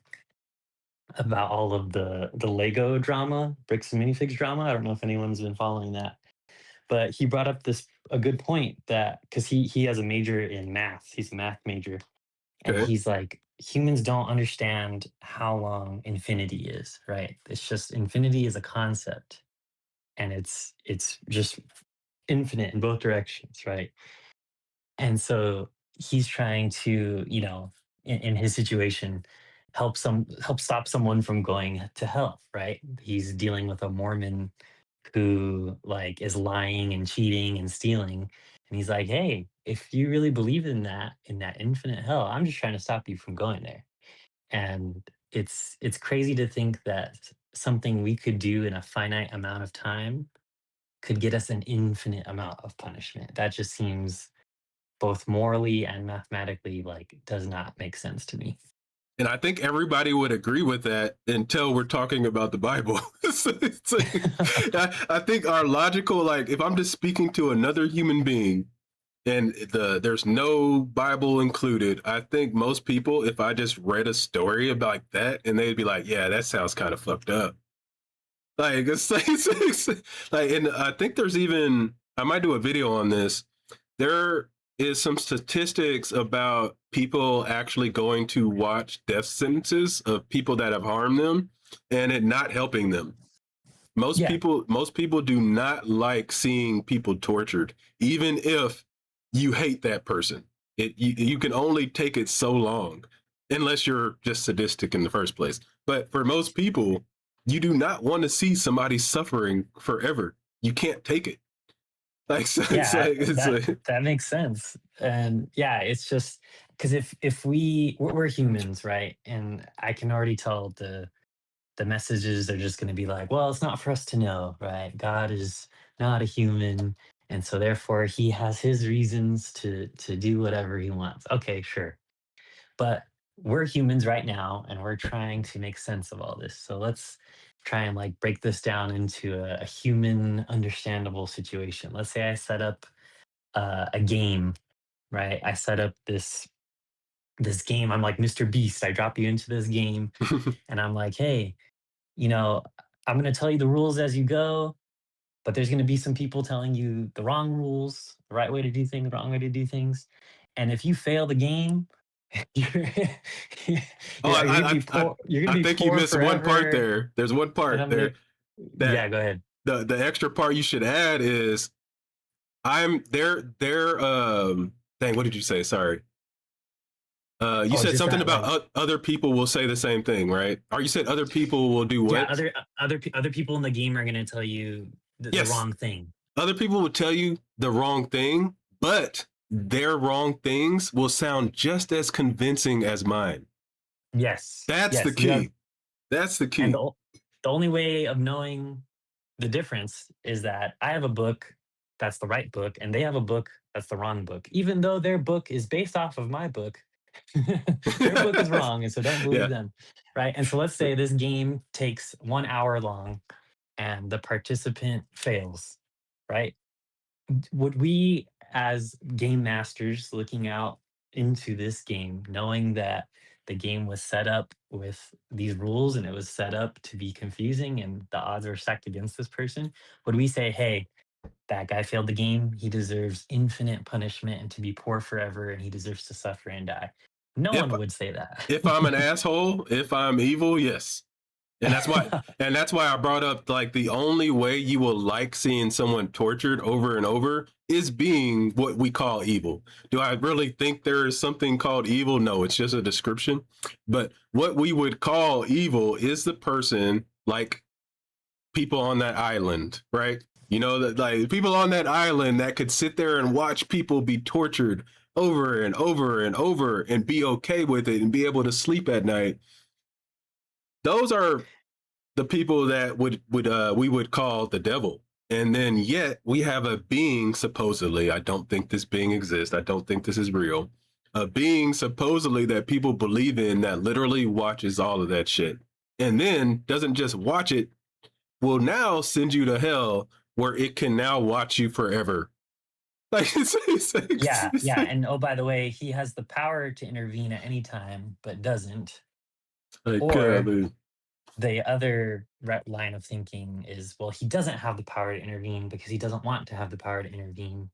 about all of the Lego drama, bricks and minifigs drama. I don't know if anyone's been following that, but he brought up this a good point that because he has a major in math, he's a math major, and Okay. he's like humans don't understand how long infinity is, right? It's just infinity is a concept, and it's just infinite in both directions, right? And so he's trying to, in his situation, help stop someone from going to hell, right? He's dealing with a Mormon who like is lying and cheating and stealing. And he's like, hey, if you really believe in that infinite hell, I'm just trying to stop you from going there. And it's crazy to think that something we could do in a finite amount of time could get us an infinite amount of punishment. That just seems both morally and mathematically like does not make sense to me. And I think everybody would agree with that until we're talking about the Bible. It's like, I think our logical, like, if I'm just speaking to another human being and there's no Bible included, I think most people, if I just read a story about that, and they'd be like, "Yeah, that sounds kind of fucked up." Like like, and I think there's even I might do a video on this. There is some statistics about people actually going to watch death sentences of people that have harmed them, and it not helping them. Yeah, Most people do not like seeing people tortured, even if you hate that person. You can only take it so long, unless you're just sadistic in the first place. But for most people, you do not want to see somebody suffering forever. You can't take it. Like so yeah, it's that like that makes sense. And yeah, it's just because if we're humans, right? And I can already tell the messages are just going to be like, well, it's not for us to know, right? God is not a human, and so therefore he has his reasons to do whatever he wants. Okay, sure. But we're humans right now and we're trying to make sense of all this. So let's try and like break this down into a human understandable situation. Let's say I set up a game, right? I set up this game. I'm like Mr. Beast. I drop you into this game and I'm like, hey, you know, I'm going to tell you the rules as you go, but there's going to be some people telling you the wrong rules, the right way to do things, the wrong way to do things. And if you fail the game, you're oh, you're going to be poor. You're going I to be think you poor missed one part forever. there. There's one And part I'm going there to, that yeah, go ahead. the extra part you should add is I'm they're dang, what did you say? Sorry. You Oh, said just something that, about like, other people will say the same thing, right? Or you said other people will do yeah, what? other people in the game are going to tell you the Yes, wrong thing. other people will tell you the wrong thing, but their wrong things will sound just as convincing as mine. Yes, That's the yes, you have, key. That's the and key. the only way of knowing the difference is that I have a book that's the right book, and they have a book that's the wrong book. Even though their book is based off of my book, their book is wrong, and so don't believe Yeah. them, right? And so let's say this game takes 1 hour long, and the participant fails, right? Would we, as game masters looking out into this game, knowing that the game was set up with these rules and it was set up to be confusing and the odds are stacked against this person, would we say, hey, that guy failed the game, he deserves infinite punishment and to be poor forever and he deserves to suffer and die? No If one would say that. if I'm an asshole, if I'm evil, yes. And that's why I brought up like the only way you will like seeing someone tortured over and over is being what we call evil. Do I really think there is something called evil? No, it's just a description. But what we would call evil is the person like people on that island, right? You know, that like people on that island that could sit there and watch people be tortured over and over and over and be okay with it and be able to sleep at night. Those are the people that would we would call the devil. And then yet we have a being supposedly, I don't think this being exists, I don't think this is real, a being supposedly that people believe in that literally watches all of that shit and then doesn't just watch it, will now send you to hell where it can now watch you forever. Like Yeah, it's yeah. And oh, by the way, he has the power to intervene at any time, but doesn't. like Or the other line of thinking is, well, he doesn't have the power to intervene because he doesn't want to have the power to intervene. And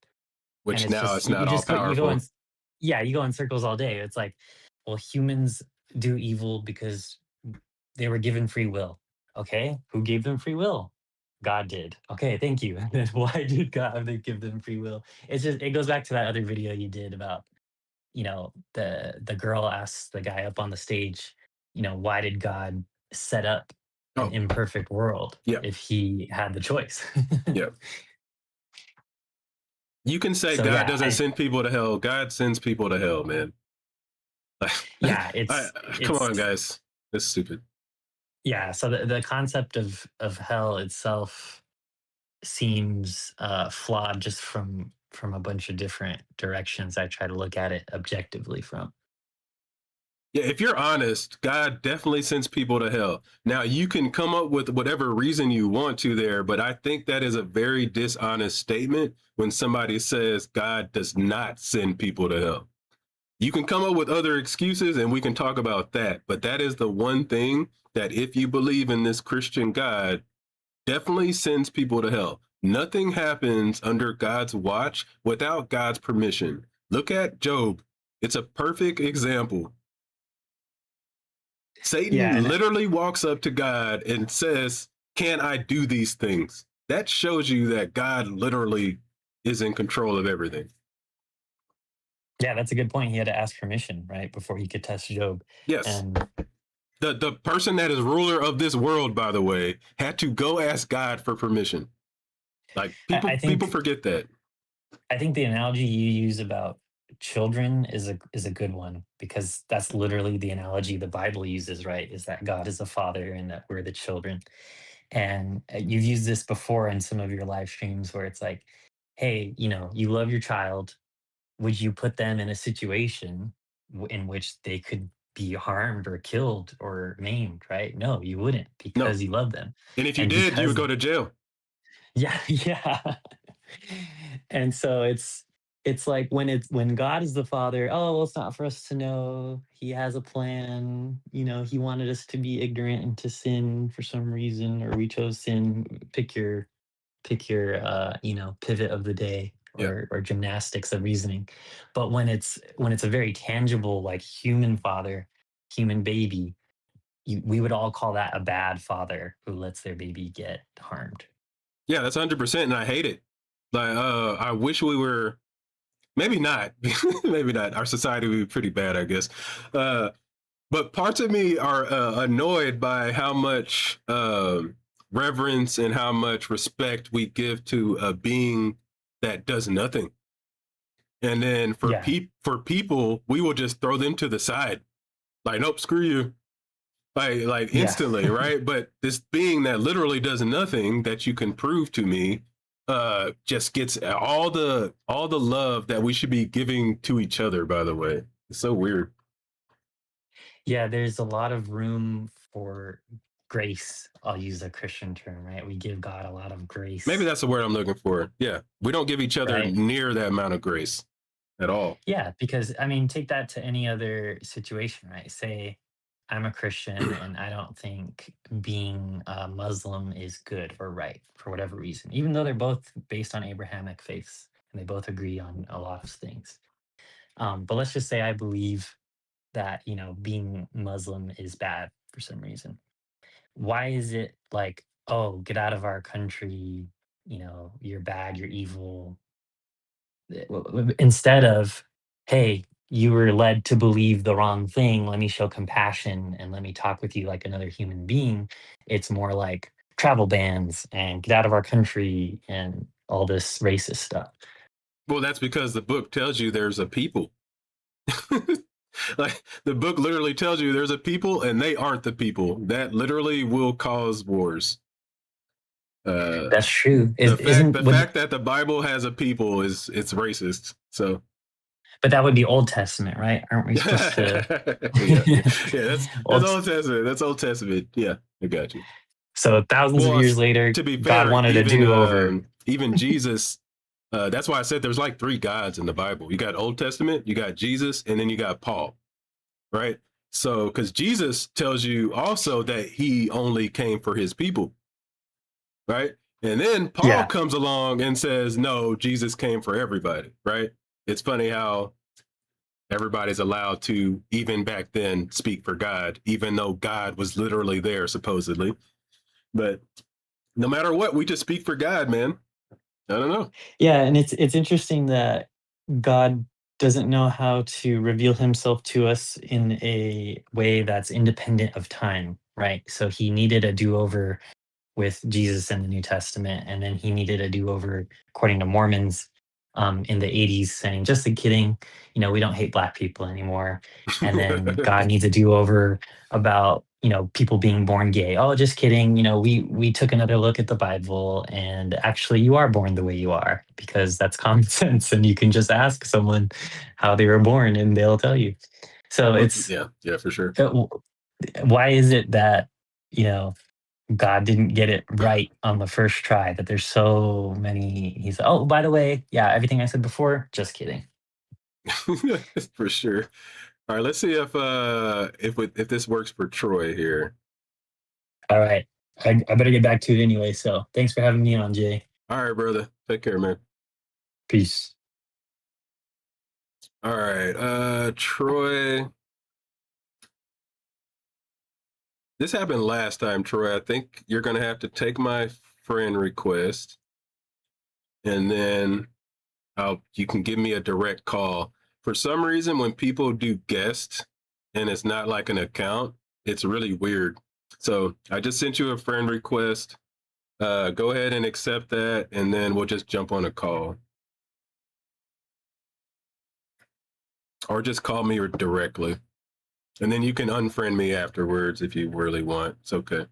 which it's now just it's not you all just go you go in, powerful. yeah, you go in circles all day. It's like, well, humans do evil because they were given free will. Okay, who gave them free will? God did. Okay, thank you. And then why did God give them free will? It's just, it goes back to that other video you did about, the girl asks the guy up on the stage, why did God set up an Oh, imperfect world yeah, if he had the choice? yeah. You can say So God yeah, doesn't send people to hell. God sends people to hell, man. yeah, I, come on, guys. That's stupid. yeah. So the concept of hell itself seems flawed just from a bunch of different directions I try to look at it objectively from. Yeah, if you're honest, God definitely sends people to hell. Now, you can come up with whatever reason you want to there, but I think that is a very dishonest statement when somebody says God does not send people to hell. You can come up with other excuses and we can talk about that, but that is the one thing that if you believe in this Christian God, definitely sends people to hell. Nothing happens under God's watch without God's permission. Look at Job. It's a perfect example. Yeah, Satan and literally walks up to God and says, "Can I do these things?" That shows you that God literally is in control of everything. yeah, that's a good point. He had to ask permission, right, before he could test Job. Yes. And The person that is ruler of this world, by the way, had to go ask God for permission. Like I, I people think forget that. I think the analogy you use about children is a good one, because that's literally the analogy the Bible uses, right? Is that God is a father and that we're the children. And you've used this before in some of your live streams where it's like, hey, you love your child. Would you put them in a situation in which they could be harmed or killed or maimed, right? No, you wouldn't, No. because you love them. And if you And did, you would because go to jail. yeah, yeah. And so it's like when God is the father, oh, well, it's not for us to know. He has a plan. He wanted us to be ignorant and to sin for some reason, or we chose sin. Pick your pivot of the day, Yeah. or gymnastics of reasoning. But when it's a very tangible, like, human father, human baby, we would all call that a bad father who lets their baby get harmed. Yeah, that's 100%. And I hate it. Like, I wish we were, maybe not, maybe not. Our society would be pretty bad, I guess. Uh, but parts of me are annoyed by how much reverence and how much respect we give to a being that does nothing. And then Yeah. for people, we will just throw them to the side. Like, nope, screw you. Like Yeah. instantly, right? But this being that literally does nothing that you can prove to me just gets all the love that we should be giving to each other, by the way. It's so weird. Yeah, there's a lot of room for grace. I'll use a Christian term, right? We give God a lot of Maybe grace, that's the word I'm looking for. Yeah. We don't give each other right? near that amount of grace at all. Yeah, because I mean, take that to any other situation, right? Say I'm a Christian and I don't think being a Muslim is good or right for whatever reason, even though they're both based on Abrahamic faiths and they both agree on a lot of things. But let's just say I believe that, being Muslim is bad for some reason. Why is it like, oh, get out of our country, you're bad, you're evil, instead of, hey, you were led to believe the wrong thing, let me show compassion and let me talk with you like another human being. It's more like travel bans and get out of our country and all this racist stuff. Well, that's because the book tells you there's a people. Like the book literally tells you there's a people and they aren't the people. That literally will cause wars. Uh That's true. Is the isn't would fact that the Bible has a people is it's racist. So But that would be Old Testament, right? Aren't we supposed to yeah, yeah, that's Old Old Testament. That's Old Testament. Yeah, I got you. So thousands of Well, years later, to be God fair, wanted a do-over. even Jesus. That's why I said there's like three gods in the Bible. You got Old Testament, you got Jesus, and then you got Paul, right? So, because Jesus tells you also that he only came for his people, right? And then Paul Yeah. comes along and says, no, Jesus came for everybody, right? It's funny how everybody's allowed to, even back then, speak for God, even though God was literally there, supposedly. But no matter what, we just speak for God, man. I don't know. Yeah, and it's interesting that God doesn't know how to reveal himself to us in a way that's independent of time, right? So he needed a do-over with Jesus in the New Testament, and then he needed a do-over, according to Mormons, in the '80s, saying, "Just a kidding, we don't hate black people anymore." And then God needs a do-over about people being born gay. Oh, just kidding. We took another look at the Bible, and actually, you are born the way you are because that's common sense, and you can just ask someone how they were born, and they'll tell you. So Well, it's yeah, yeah, for sure. why is it that you know God didn't get it right on the first try, that there's so many. He's, oh, by the way, yeah, everything I said before, just kidding. For sure. All right, let's see if this works for Troy here. All right. I better get back to it anyway. So thanks for having me on, Jay. All right, brother. Take care, man. Peace. All right, Troy. This happened last time, Troy. I think you're gonna have to take my friend request, and then you can give me a direct call. For some reason, when people do guests and it's not like an account, it's really weird. So I just sent you a friend request. Go ahead and accept that, and then we'll just jump on a call. Or just call me directly. And then you can unfriend me afterwards if you really want. It's okay.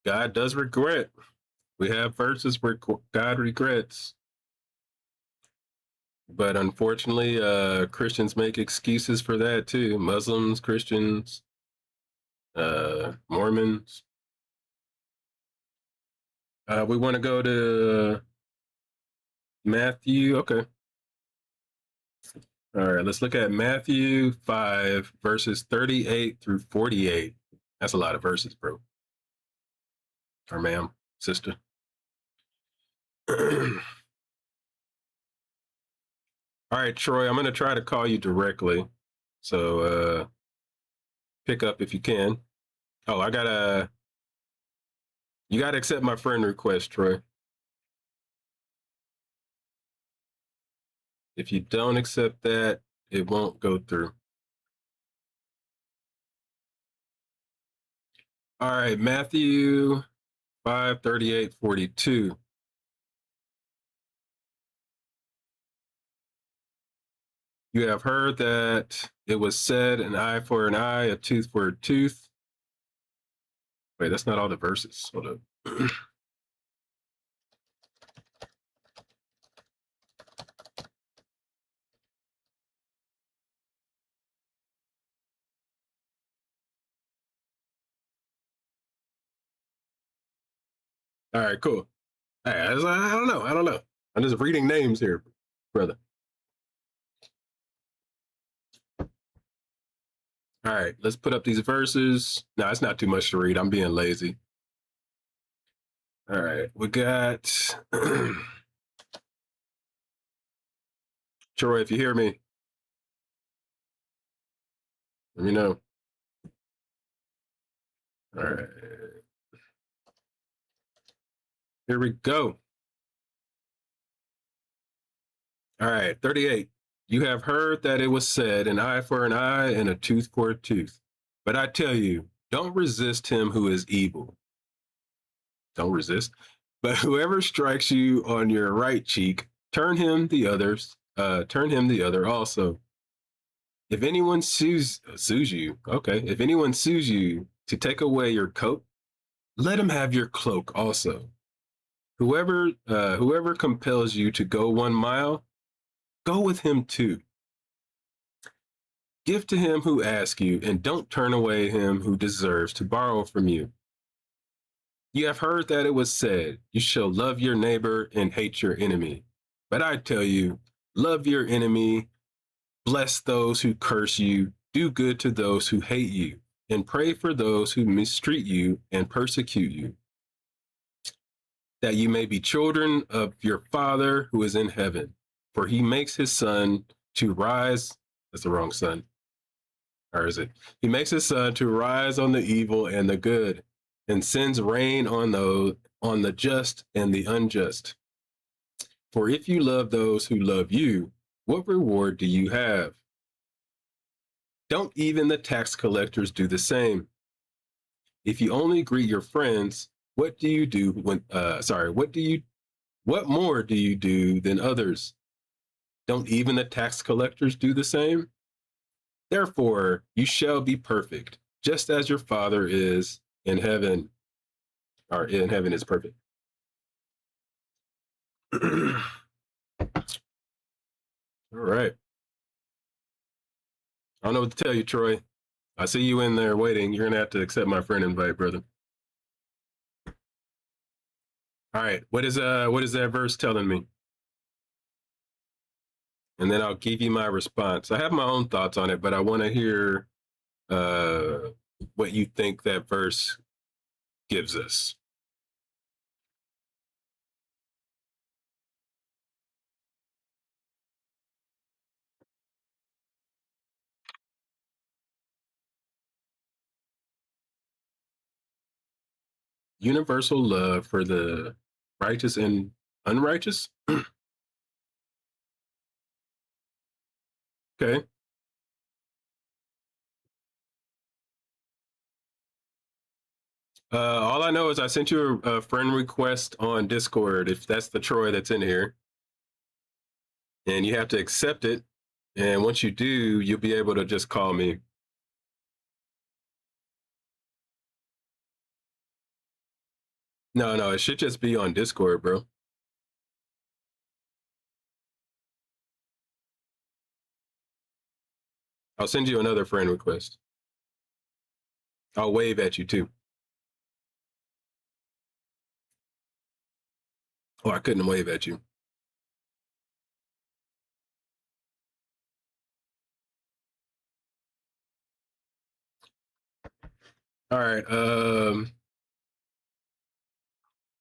God does regret. We have verses where God regrets. But unfortunately, Christians make excuses for that too. Muslims, Christians, Mormons. We want to go to Matthew. Okay. All right, let's look at Matthew 5, verses 38 through 48. That's a lot of verses, bro. Or ma'am, sister. All right, Troy, I'm going to try to call you directly. So pick up if you can. Oh, you got to accept my friend request, Troy. If you don't accept that, it won't go through. All right, Matthew 5, 38, 42. You have heard that it was said, an eye for an eye, a tooth for a tooth. Wait, that's not all the verses. Hold up. All right, cool. All right, I don't know. I don't know. I'm just reading names here, brother. All right, let's put up these verses. No, it's not too much to read. I'm being lazy. All right, we got Troy. If you hear me, let me know. All right, here we go. All right, 38. You have heard that it was said, an eye for an eye and a tooth for a tooth. But I tell you, don't resist him who is evil. Don't resist. But whoever strikes you on your right cheek, turn him the other also. If anyone sues you, okay. If anyone sues you to take away your coat, let him have your cloak also. Whoever compels you to go 1 mile, go with him too. Give to him who asks you, and don't turn away him who deserves to borrow from you. You have heard that it was said, you shall love your neighbor and hate your enemy. But I tell you, love your enemy, bless those who curse you, do good to those who hate you, and pray for those who mistreat you and persecute you, that you may be children of your Father who is in heaven. For he makes his sun to rise. That's the wrong sun. Or is it? He makes his sun to rise on the evil and the good, and sends rain on the just and the unjust. For if you love those who love you, what reward do you have? Don't even the tax collectors do the same? If you only greet your friends, what do you do what more do you do than others? Don't even the tax collectors do the same? Therefore, you shall be perfect, just as your Father is in heaven, or in heaven is perfect. All right. I don't know what to tell you, Troy. I see you in there waiting. You're going to have to accept my friend invite, brother. All right. What is that verse telling me? And then I'll give you my response. I have my own thoughts on it, but I want to hear uh, what you think that verse gives us. Universal love for the righteous and unrighteous. Okay. All I know is I sent you a friend request on Discord, if that's the Troy that's in here, and you have to accept it. And once you do, you'll be able to just call me. No, it should just be on Discord, bro. I'll send you another friend request. I'll wave at you too. Oh, I couldn't wave at you. All right.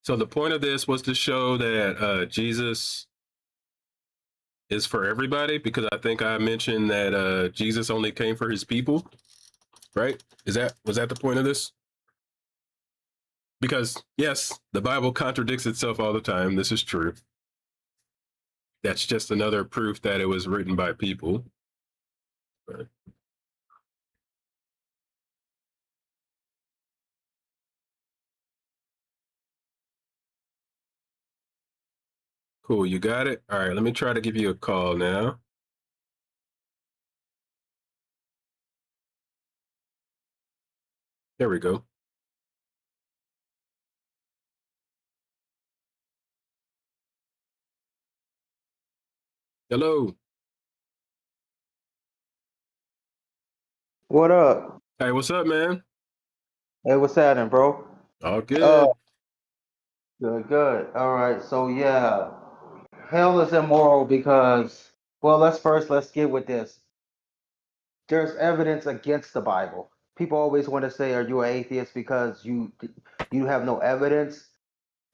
So the point of this was to show that Jesus is for everybody, because I think I mentioned that Jesus only came for his people, right? Was that the point of this? Because yes, the Bible contradicts itself all the time. This is true. That's just another proof that it was written by people. But cool, you got it. All right, let me try to give you a call now. There we go. Hello. What up? Hey, what's up, man? Hey, what's happening, bro? All Uh, good. good, good. All right, so yeah, hell is immoral because, well, let's get with this. There's evidence against the Bible. People always want to say, "Are you an atheist because you have no evidence?"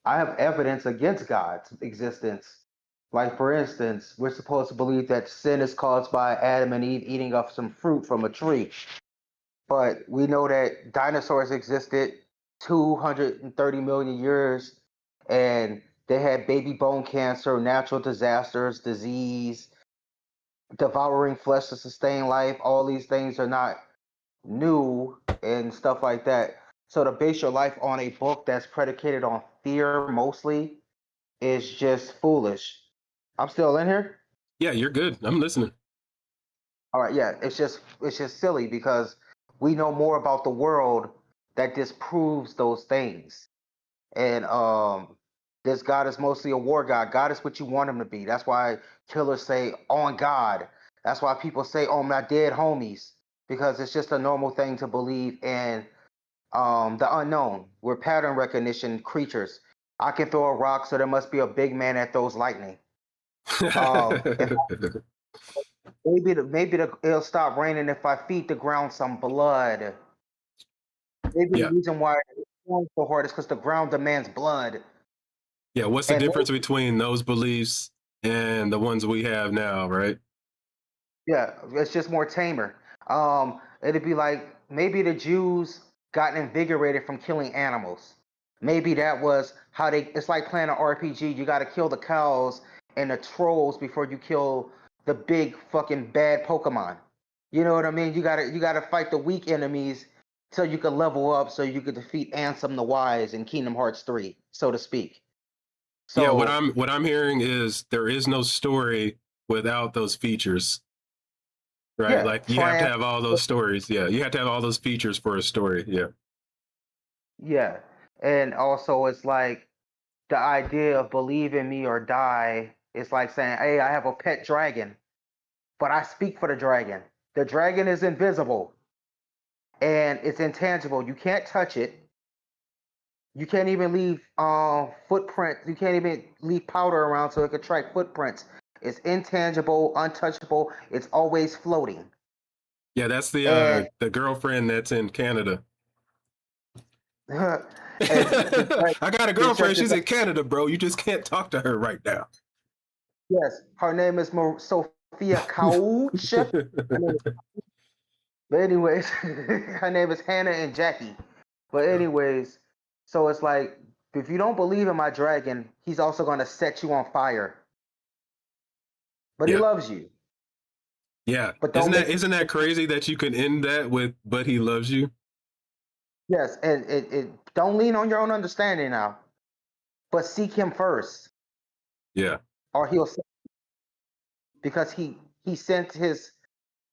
I have evidence against God's existence. Like for instance, we're supposed to believe that sin is caused by Adam and Eve eating of some fruit from a tree. But we know that dinosaurs existed 230 million years and they had baby bone cancer, natural disasters, disease, devouring flesh to sustain life. All these things are not new and stuff like that. So to base your life on a book that's predicated on fear mostly is just foolish. I'm still in here. Yeah, you're good. I'm listening. All right, yeah, it's just silly because we know more about the world that disproves those things. And this God is mostly a war god. God is what you want him to be. That's why killers say on God. That's why people say on my dead homies, because it's just a normal thing to believe in the unknown. We're pattern recognition creatures. I can throw a rock, so there must be a big man that throws lightning. If it'll stop raining if I feed the ground some blood. Maybe the Yeah. reason why it's going so hard is because the ground demands blood. Yeah, what's the And difference between those beliefs and the ones we have now, right? yeah, it's just more tamer. It'd be like maybe the Jews got invigorated from killing animals. Maybe that was how they. It's like playing an RPG. You got to kill the cows and the trolls before you kill the big fucking bad Pokemon. You know what I mean? You gotta fight the weak enemies so you can level up, so you can defeat Ansem the Wise in Kingdom Hearts 3, so to speak. Yeah, So what I'm hearing is there is no story without those features, right? yeah, Like you have to triumph. have all those stories. Yeah, you have to have all those features for a story. Yeah. Yeah, and also it's like the idea of believe in me or die. It's like saying, "Hey, I have a pet dragon, but I speak for the dragon. The dragon is invisible and it's intangible. You can't touch it. You can't even leave footprints. You can't even leave powder around so it could track footprints. It's intangible, untouchable. It's always floating. Yeah, that's And the girlfriend that's in Canada. and I got a check girlfriend. this She's out. in Canada, bro. You just can't talk to her right now. Yes, her name is Sophia Couch. But anyways, her name is Hannah and Jackie. But anyways, so it's like if you don't believe in my dragon, he's also going to set you on fire. But he Yeah. loves you. Yeah. But Isn't that crazy that you can end that with "but he loves you"? Yes, and it don't lean on your own understanding now, but seek him first, Yeah. or because he sent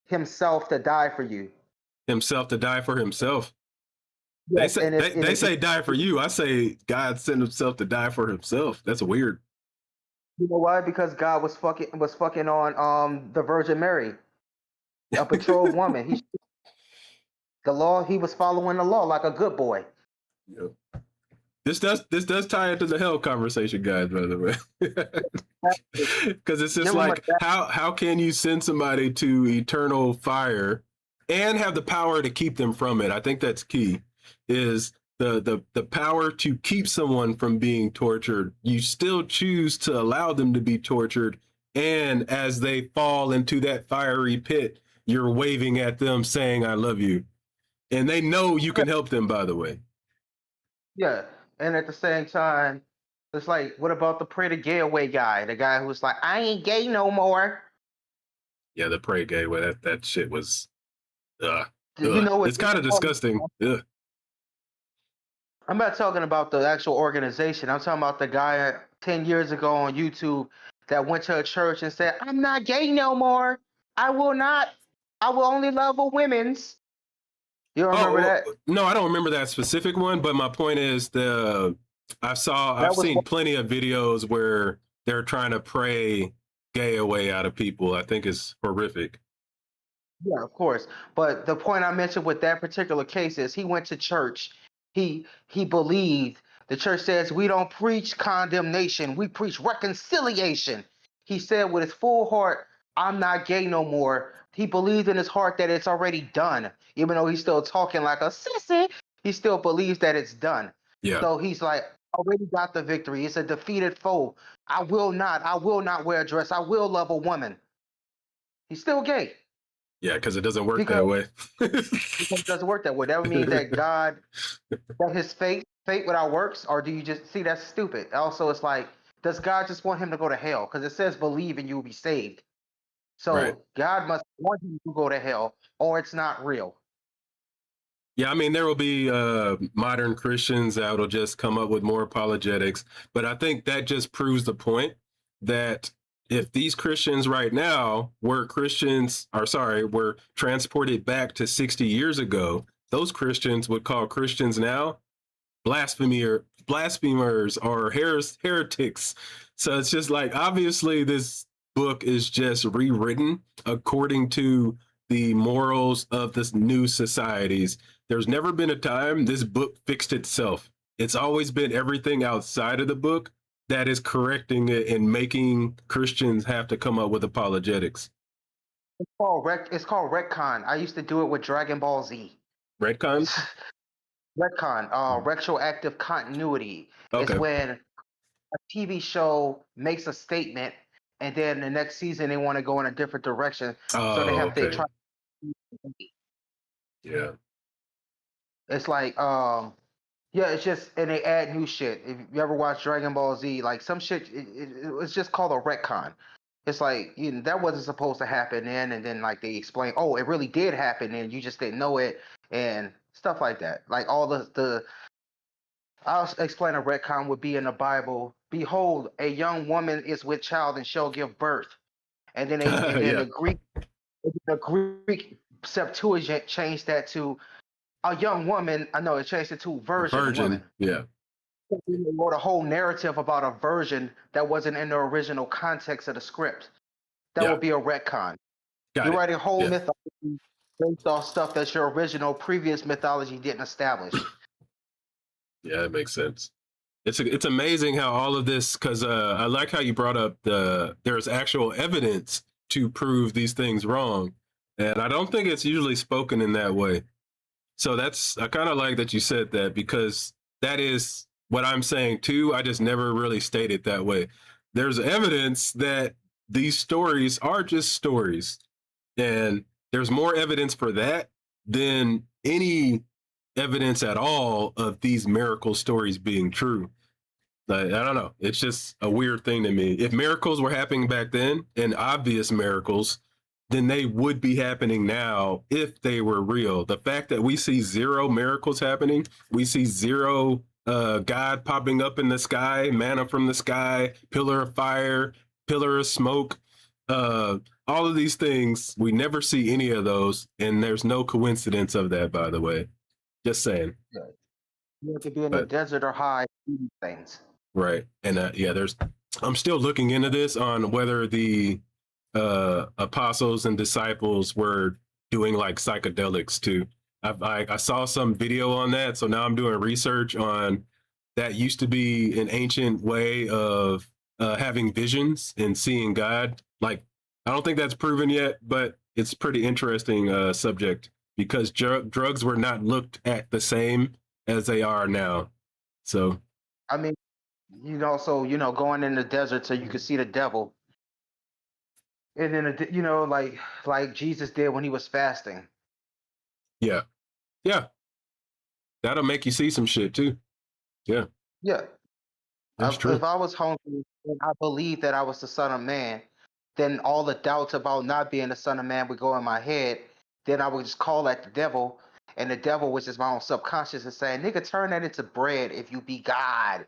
himself to die for you. Himself to die for himself. Yes, and They say die for you. I say God sent himself to die for himself. That's weird. you know why? Because God was fucking on the Virgin Mary, a betrothed woman. He was following the law like a good boy. Yep. This does tie into the hell conversation, guys, by the way. Because it's just like how can you send somebody to eternal fire and have the power to keep them from it? I think that's key. Is the power to keep someone from being tortured. You still choose to allow them to be tortured, and as they fall into that fiery pit, you're waving at them saying "I love you," and they know you can help them. By the way. Yeah, and at the same time, it's like, what about the pray to gay away guy? The guy who's like, I ain't gay no more. Yeah, the pray gay way. That shit was. You know what? It's kind of disgusting. Ugh. I'm not talking about the actual organization. I'm talking about the guy 10 years ago on YouTube that went to a church and said, I'm not gay no more. I will not. I will only love a women's. You don't remember that? No, I don't remember that specific one. But my point is, I've seen plenty of videos where they're trying to pray gay away out of people. I think it's horrific. Yeah, of course. But the point I mentioned with that particular case is he went to church. He believed the church says we don't preach condemnation, we preach reconciliation. He said with his full heart, I'm not gay no more. He believed in his heart that it's already done. Even though he's still talking like a sissy, he still believes that it's done. Yeah. So he's like, already got the victory. It's a defeated foe. I will not wear a dress. I will love a woman. He's still gay. Yeah, because it doesn't work that way. Because it doesn't work that way. That would mean that God, that his fate without works, or do you just see that's stupid? Also, it's like, does God just want him to go to hell? Because it says believe and you will be saved. So right. God must want him to go to hell, or it's not real. Yeah, I mean, there will be modern Christians that will just come up with more apologetics, but I think that just proves the point that if these Christians right now were transported back to 60 years ago, those Christians would call Christians now blasphemers or heretics. So it's just like, obviously this book is just rewritten according to the morals of this new societies. There's never been a time this book fixed itself. It's always been everything outside of the book that is correcting it and making Christians have to come up with apologetics. It's called retcon. I used to do it with Dragon Ball Z. Retcon? Retcon, retroactive continuity. Okay. It's when a TV show makes a statement and then the next season they want to go in a different direction. So they have to try. Yeah. It's like, yeah, it's just, and they add new shit. If you ever watch Dragon Ball Z, like some shit, it's just called a retcon. It's like, that wasn't supposed to happen then, and then like they explain, oh, it really did happen, and you just didn't know it, and stuff like that. Like all I'll explain a retcon would be in the Bible. Behold, a young woman is with child and shall give birth, and then the Greek Septuagint changed that to a young woman. I know it changed it to virgin woman. Yeah. They wrote a whole narrative about a virgin that wasn't in the original context of the script. That would be a retcon. You're writing a whole mythology based off stuff that your original previous mythology didn't establish. Yeah, it makes sense. It's amazing how all of this, because I like how you brought up there's actual evidence to prove these things wrong, and I don't think it's usually spoken in that way. So I kind of like that you said that, because that is what I'm saying too. I just never really stated that way. There's evidence that these stories are just stories, and there's more evidence for that than any evidence at all of these miracle stories being true. Like, I don't know. It's just a weird thing to me. If miracles were happening back then, and obvious miracles, then they would be happening now if they were real. The fact that we see zero miracles happening, we see zero God popping up in the sky, manna from the sky, pillar of fire, pillar of smoke, all of these things, we never see any of those, and there's no coincidence of that, by the way. Just saying. Yeah. You have to be in the But desert or high things. right. And yeah, I'm still looking into this on whether the apostles and disciples were doing like psychedelics too. I saw some video on that. So now I'm doing research on that. Used to be an ancient way of having visions and seeing God. Like, I don't think that's proven yet, but it's pretty interesting subject, because drugs were not looked at the same as they are now. So I mean, so going in the desert so you can see the devil, and then like Jesus did when he was fasting. yeah, yeah, that'll make you see some shit too. Yeah, Yeah, that's true. if I was hungry and I believed that I was the Son of Man, then all the doubts about not being the Son of Man would go in my head. Then I would just call at the devil, and the devil was just my own subconscious and saying, "Nigga, turn that into bread if you be God."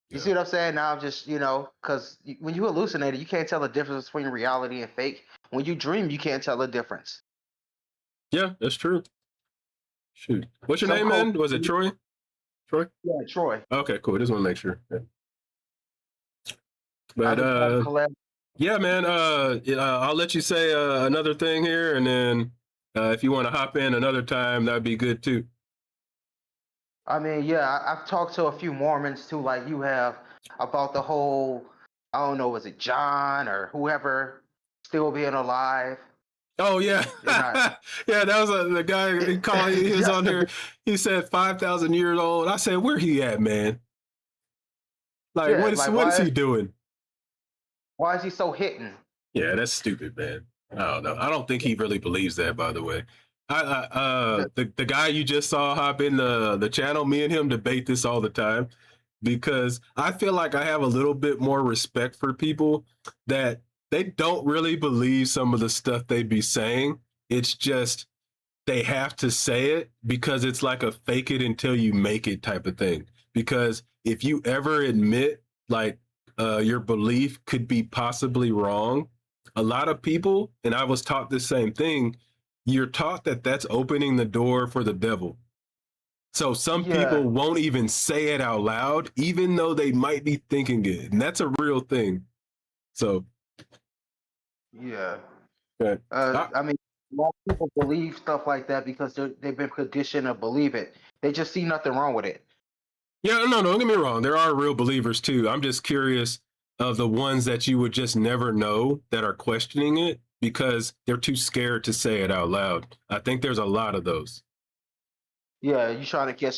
You Yeah. see what I'm saying? Now I'm just, because when you hallucinate, you can't tell the difference between reality and fake. When you dream, you can't tell the difference. Yeah, that's true. Shoot. What's your Some name, code, man? Was it Troy? Troy? yeah, Troy. Okay, cool. Just want to make sure. Yeah. I But just have collab. yeah, man. I'll let you say another thing here, and then if you want to hop in another time, that'd be good too. I mean, yeah, I've talked to a few Mormons too, like you have, about the whole, I don't know, was it John or whoever still being alive? Oh yeah, And yeah. That was the guy he called. He was yeah, on there. He said 5,000 years old. I said, where he at, man? Like, yeah, like what is he doing? why is he so hitting? Yeah, that's stupid, man. I don't know. I don't think he really believes that, by the way. The- The guy you just saw hop in the channel, me and him debate this all the time, because I feel like I have a little bit more respect for people that they don't really believe some of the stuff they be saying. It's just they have to say it because it's like a fake it until you make it type of thing. Because if you ever admit like your belief could be possibly wrong, a lot of people, and I was taught the same thing, you're taught that that's opening the door for the devil. So some yeah, people won't even say it out loud, even though they might be thinking it. And that's a real thing. So, yeah. okay. I mean, a lot of people believe stuff like that because they've been conditioned to believe it. They just see nothing wrong with it. Yeah, no, don't get me wrong. There are real believers too. I'm just curious of the ones that you would just never know that are questioning it because they're too scared to say it out loud. I think there's a lot of those. Yeah, you trying to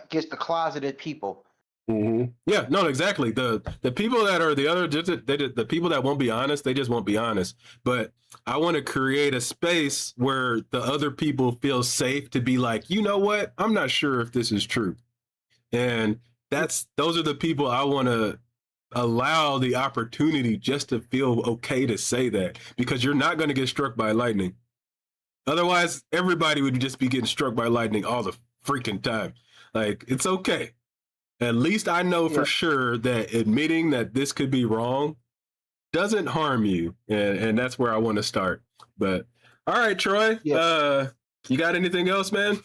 get the closeted people. Mm-hmm. Yeah, no, exactly. The people that are the other, the people that won't be honest, they just won't be honest. But I want to create a space where the other people feel safe to be like, you know what? I'm not sure if this is true. And those are the people I want to allow the opportunity just to feel okay to say that, because you're not going to get struck by lightning. Otherwise, everybody would just be getting struck by lightning all the freaking time. Like, it's okay. At least I know Yeah, for sure that admitting that this could be wrong doesn't harm you. And that's where I want to start. But all right, Troy, yeah. you got anything else, man?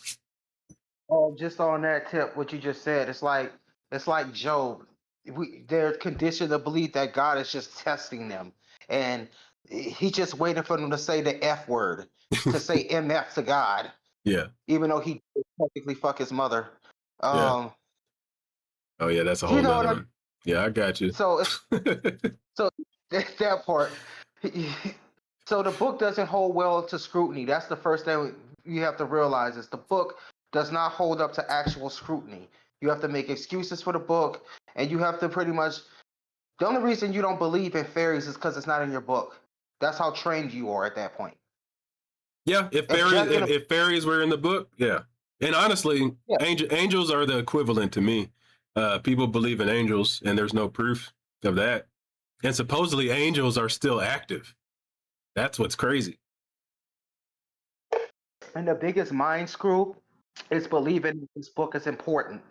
Just on that tip, what you just said, it's like Job. They're conditioned to believe that God is just testing them, and He's just waiting for them to say the F word, to say MF to God, Yeah, even though he did technically fuck his mother. yeah. Um, Oh yeah, that's a You whole know what nother I one. Yeah, I got you. so it's so that part. So the book doesn't hold well to scrutiny. That's the first thing you have to realize is the book does not hold up to actual scrutiny. You have to make excuses for the book, and you have to pretty much. The only reason you don't believe in fairies is because it's not in your book. That's how trained you are at that point. Yeah, Objecting, if fairies were in the book, yeah. And honestly, yeah, angels are the equivalent to me. People believe in angels, and there's no proof of that. And supposedly, angels are still active. That's what's crazy. and the biggest mind screw is believing this book is important.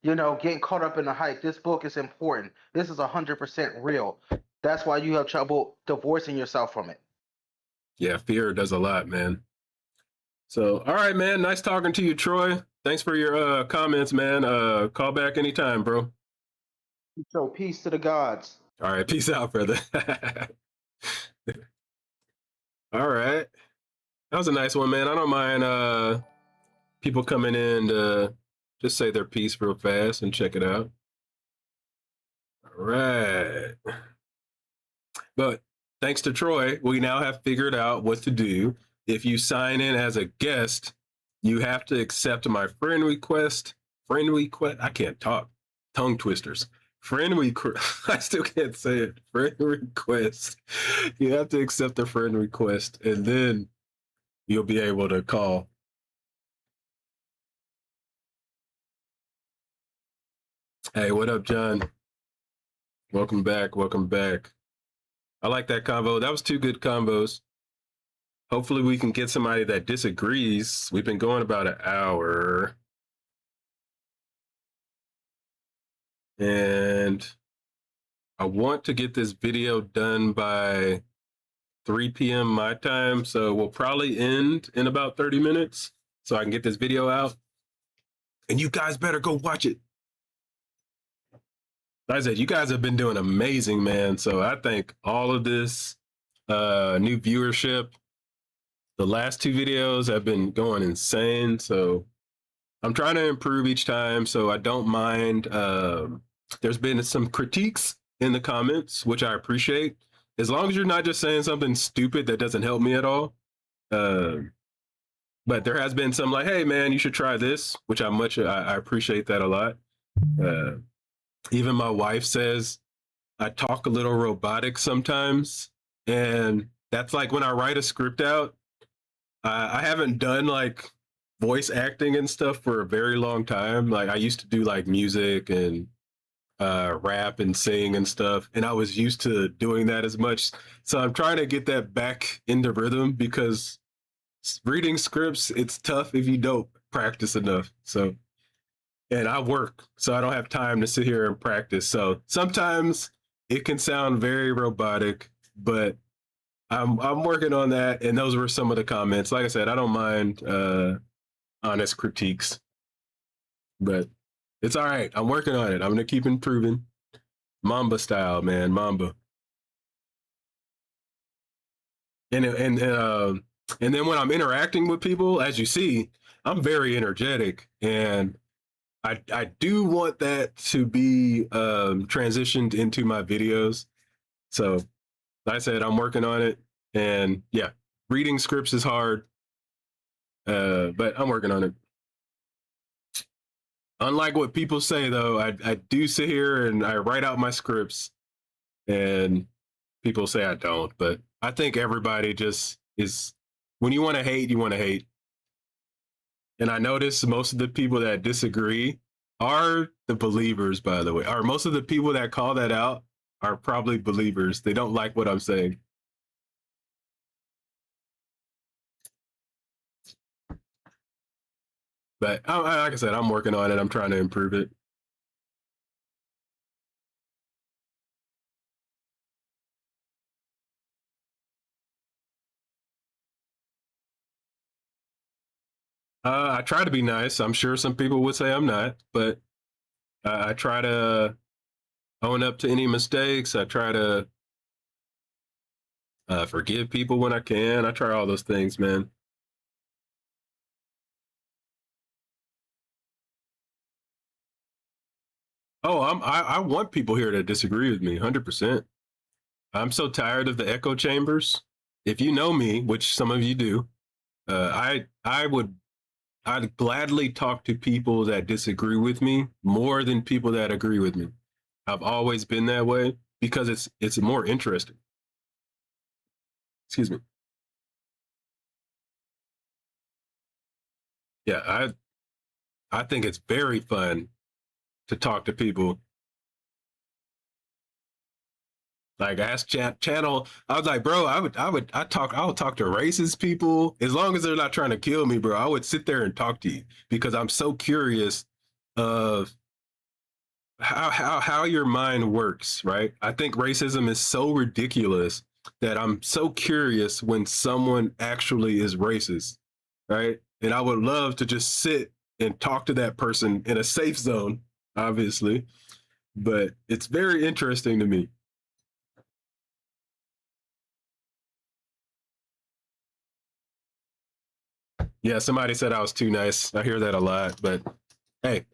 You know, getting caught up in the hype. This book is important. This is 100% real. That's why you have trouble divorcing yourself from it. Yeah, fear does a lot, man. So, all right, man. Nice talking to you, Troy. Thanks for your comments, man. Call back anytime, bro. So peace to the gods. All right, peace out, brother. All right. That was a nice one, man. I don't mind people coming in to just say their piece real fast and check it out. All right. But thanks to Troy, we now have figured out what to do. If you sign in as a guest, you have to accept my friend request. Friend request. I can't talk. Tongue twisters. Friend request. I still can't say it. Friend request. You have to accept the friend request, and then you'll be able to call. Hey, what up, John? Welcome back. Welcome back. I like that convo. That was two good combos. Hopefully we can get somebody that disagrees. We've been going about an hour. And I want to get this video done by 3 p.m. my time. So we'll probably end in about 30 minutes so I can get this video out. And you guys better go watch it. Like I said, you guys have been doing amazing, man. So I think all of this new viewership, the last two videos have been going insane. So I'm trying to improve each time. So I don't mind. There's been some critiques in the comments, which I appreciate. As long as you're not just saying something stupid that doesn't help me at all. But there has been some like, hey, man, you should try this, which I appreciate that a lot. Even my wife says I talk a little robotic sometimes. And that's like when I write a script out, I haven't done like voice acting and stuff for a very long time. Like I used to do like music and rap and sing and stuff. And I was used to doing that as much. So I'm trying to get that back into rhythm because reading scripts, it's tough if you don't practice enough. So, and I work, so I don't have time to sit here and practice. So sometimes it can sound very robotic, but I'm working on that. And those were some of the comments. Like I said, I don't mind honest critiques, but it's all right. I'm working on it. I'm gonna keep improving. Mamba style, man, Mamba. And then when I'm interacting with people, as you see, I'm very energetic, and I do want that to be transitioned into my videos. So, like I said, I'm working on it, and yeah, reading scripts is hard, but I'm working on it. Unlike what people say, though, I do sit here and I write out my scripts, and people say I don't, but I think everybody just is, when you want to hate, you want to hate. And I notice most of the people that disagree are the believers, by the way, or most of the people that call that out are probably believers. They don't like what I'm saying. But like I said, I'm working on it. I'm trying to improve it. I try to be nice. I'm sure some people would say I'm not, but I try to own up to any mistakes. I try to forgive people when I can. I try all those things, man. Oh, I want people here to disagree with me 100%. I'm so tired of the echo chambers. If you know me, which some of you do, I'd gladly talk to people that disagree with me more than people that agree with me. I've always been that way because it's more interesting. Excuse me. Yeah, I think it's very fun to talk to people. Like ask channel, I was like, bro, I'll talk to racist people as long as they're not trying to kill me, bro. I would sit there and talk to you because I'm so curious of how your mind works, right? I think racism is so ridiculous that I'm so curious when someone actually is racist, right? And I would love to just sit and talk to that person in a safe zone, obviously, but it's very interesting to me. Yeah, somebody said I was too nice. I hear that a lot, but hey,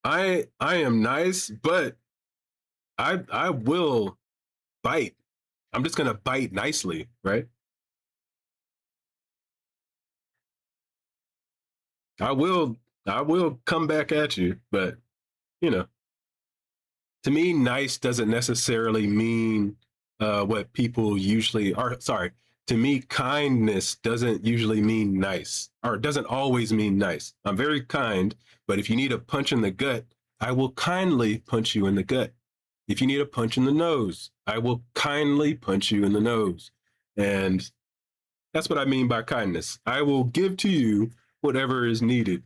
I am nice, but I will bite. I'm just gonna bite nicely, right? I will I will come back at you, but you know, to me, nice doesn't necessarily mean what people usually are. Sorry, to me, kindness doesn't usually mean nice, or it doesn't always mean nice. I'm very kind, but if you need a punch in the gut, I will kindly punch you in the gut. If you need a punch in the nose, I will kindly punch you in the nose. And that's what I mean by kindness. I will give to you whatever is needed.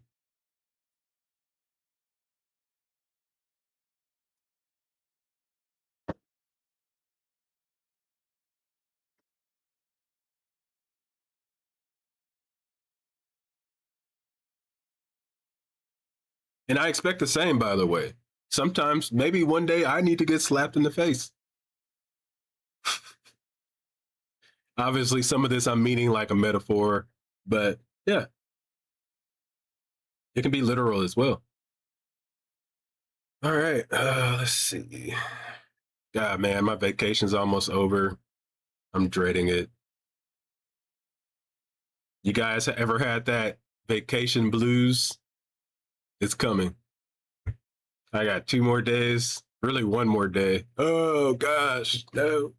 And I expect the same, by the way. Sometimes, maybe one day, I need to get slapped in the face. Obviously, some of this I'm meaning like a metaphor, but yeah, it can be literal as well. All right, let's see. God, man, my vacation's almost over. I'm dreading it. You guys ever had that vacation blues? It's coming. I got 2 more days, really 1 more day. Oh gosh, no.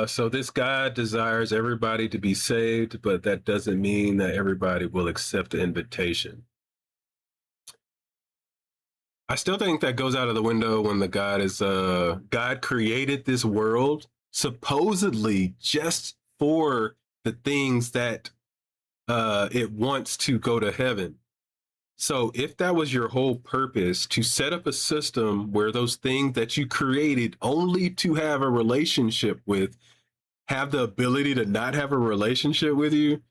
So this God desires everybody to be saved, but that doesn't mean that everybody will accept the invitation. I still think that goes out of the window when the God created this world supposedly just for the things that it wants to go to heaven. So if that was your whole purpose, to set up a system where those things that you created only to have a relationship with have the ability to not have a relationship with you,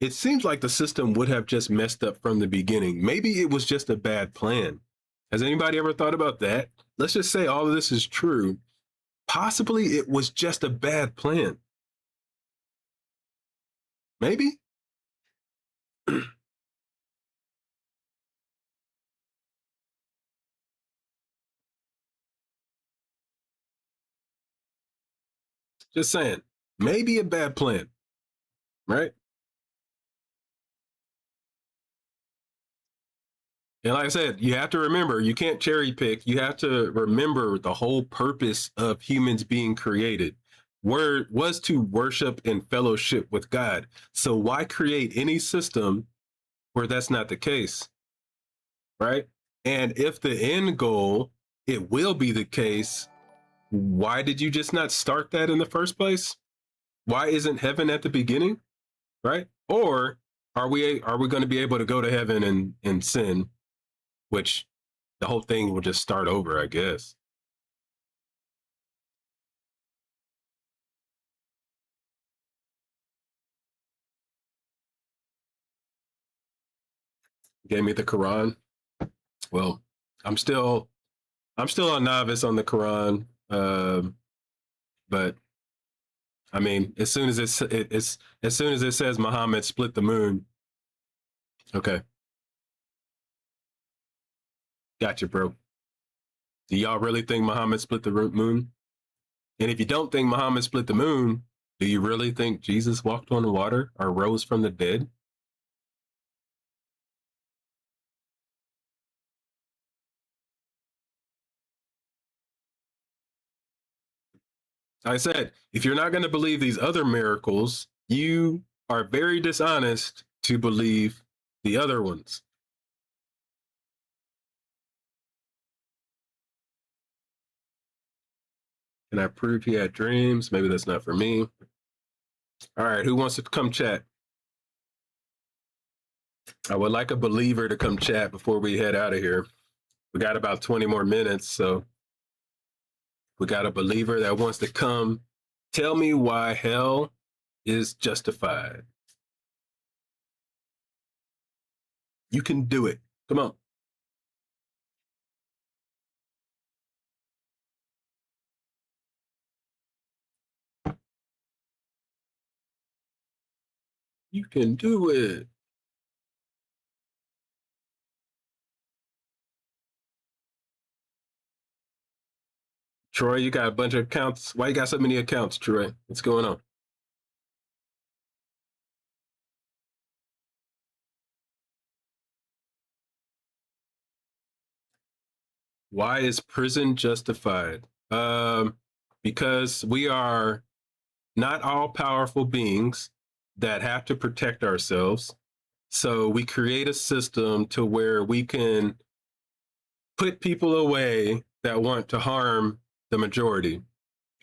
it seems like the system would have just messed up from the beginning. Maybe it was just a bad plan. Has anybody ever thought about that? Let's just say all of this is true. Possibly it was just a bad plan. Maybe. Just saying. Maybe a bad plan, right? And like I said, you have to remember, you can't cherry pick. You have to remember the whole purpose of humans being created was to worship and fellowship with God. So why create any system where that's not the case, right? And if the end goal, it will be the case, why did you just not start that in the first place? Why isn't heaven at the beginning, right? Or are we going to be able to go to heaven and sin, which the whole thing will just start over, I guess. Gave me the Quran. Well, I'm still I'm still a novice on the Quran, but I mean, as soon as as soon as it says Muhammad split the moon. Okay, gotcha, bro. Do y'all really think Muhammad split the moon? And if you don't think Muhammad split the moon, do you really think Jesus walked on the water or rose from the dead? I said, if you're not going to believe these other miracles, you are very dishonest to believe the other ones. Can I prove he had dreams? Maybe that's not for me. All right, who wants to come chat? I would like a believer to come chat before we head out of here. We got about 20 more minutes, so we got a believer that wants to come tell me why hell is justified. You can do it. Come on. You can do it. Troy, you got a bunch of accounts. Why you got so many accounts, Troy? What's going on? Why is prison justified? Because we are not all powerful beings that have to protect ourselves. So we create a system to where we can put people away that want to harm the majority,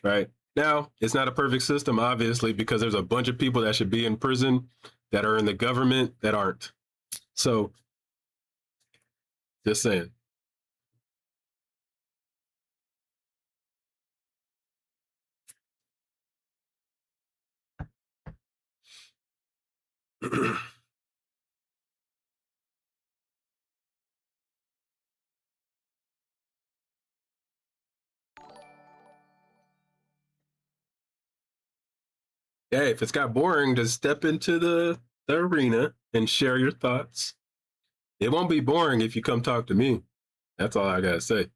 right? Now, it's not a perfect system, obviously, because there's a bunch of people that should be in prison that are in the government that aren't. So, just saying. Hey, if it's got boring, just step into the arena and share your thoughts. It won't be boring if you come talk to me. That's all I gotta say.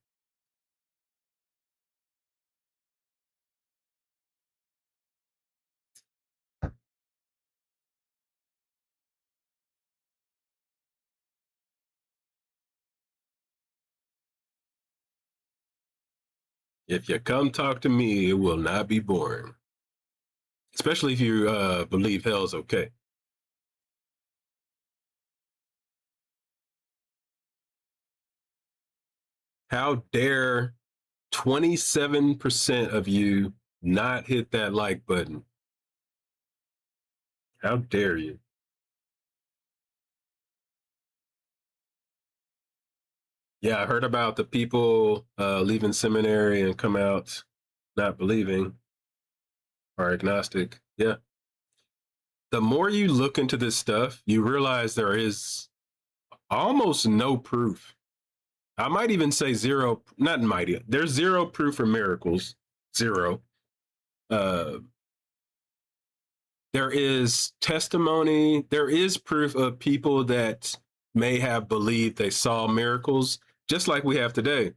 If you come talk to me, it will not be boring. Especially if you believe hell's okay. How dare 27% of you not hit that like button? How dare you? Yeah, I heard about the people leaving seminary and come out not believing or agnostic. Yeah. The more you look into this stuff, you realize there is almost no proof. I might even say zero, not mighty. There's zero proof for miracles. Zero. Uh, there is testimony. There is proof of people that may have believed they saw miracles, just like we have today.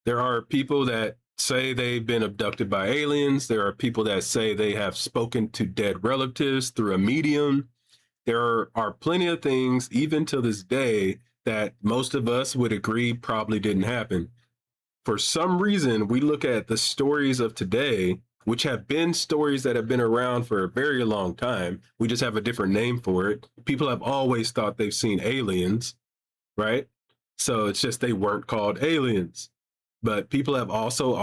There are people that say they've been abducted by aliens. There are people that say they have spoken to dead relatives through a medium. There are plenty of things, even to this day, that most of us would agree probably didn't happen. For some reason, we look at the stories of today, which have been stories that have been around for a very long time. We just have a different name for it. People have always thought they've seen aliens, right? So it's just they weren't called aliens. But people have also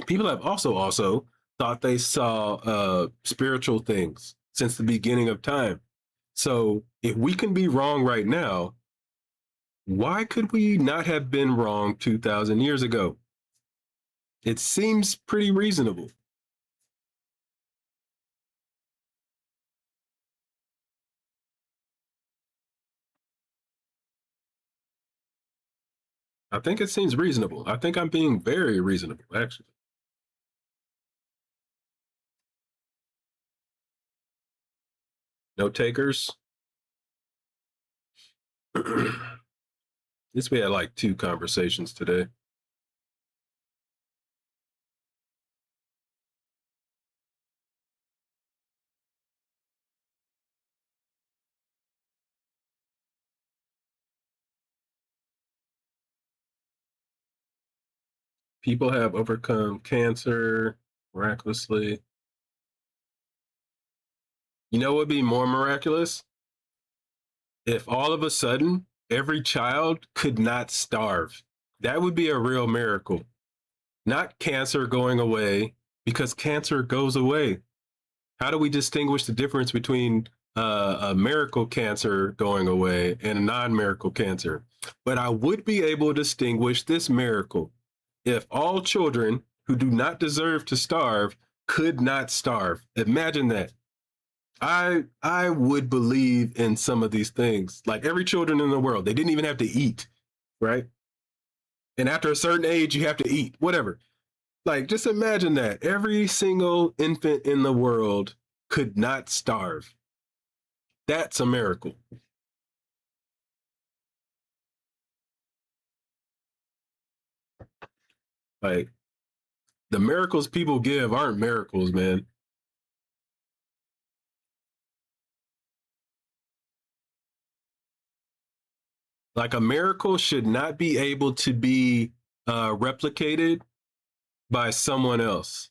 people have also thought they saw spiritual things since the beginning of time. So if we can be wrong right now, why could we not have been wrong 2,000 years ago? It seems pretty reasonable. I think it seems reasonable. I think I'm being very reasonable, actually. No takers? Guess we had like 2 conversations today. People have overcome cancer miraculously. You know what would be more miraculous? If all of a sudden every child could not starve. That would be a real miracle. Not cancer going away, because cancer goes away. How do we distinguish the difference between a miracle cancer going away and a non-miracle cancer? But I would be able to distinguish this miracle. If all children who do not deserve to starve could not starve. Imagine that. I would believe in some of these things. Like every children in the world, they didn't even have to eat, right? And after a certain age, you have to eat, whatever. Like, just imagine that every single infant in the world could not starve. That's a miracle. Like, the miracles people give aren't miracles, man. Like, a miracle should not be able to be replicated by someone else.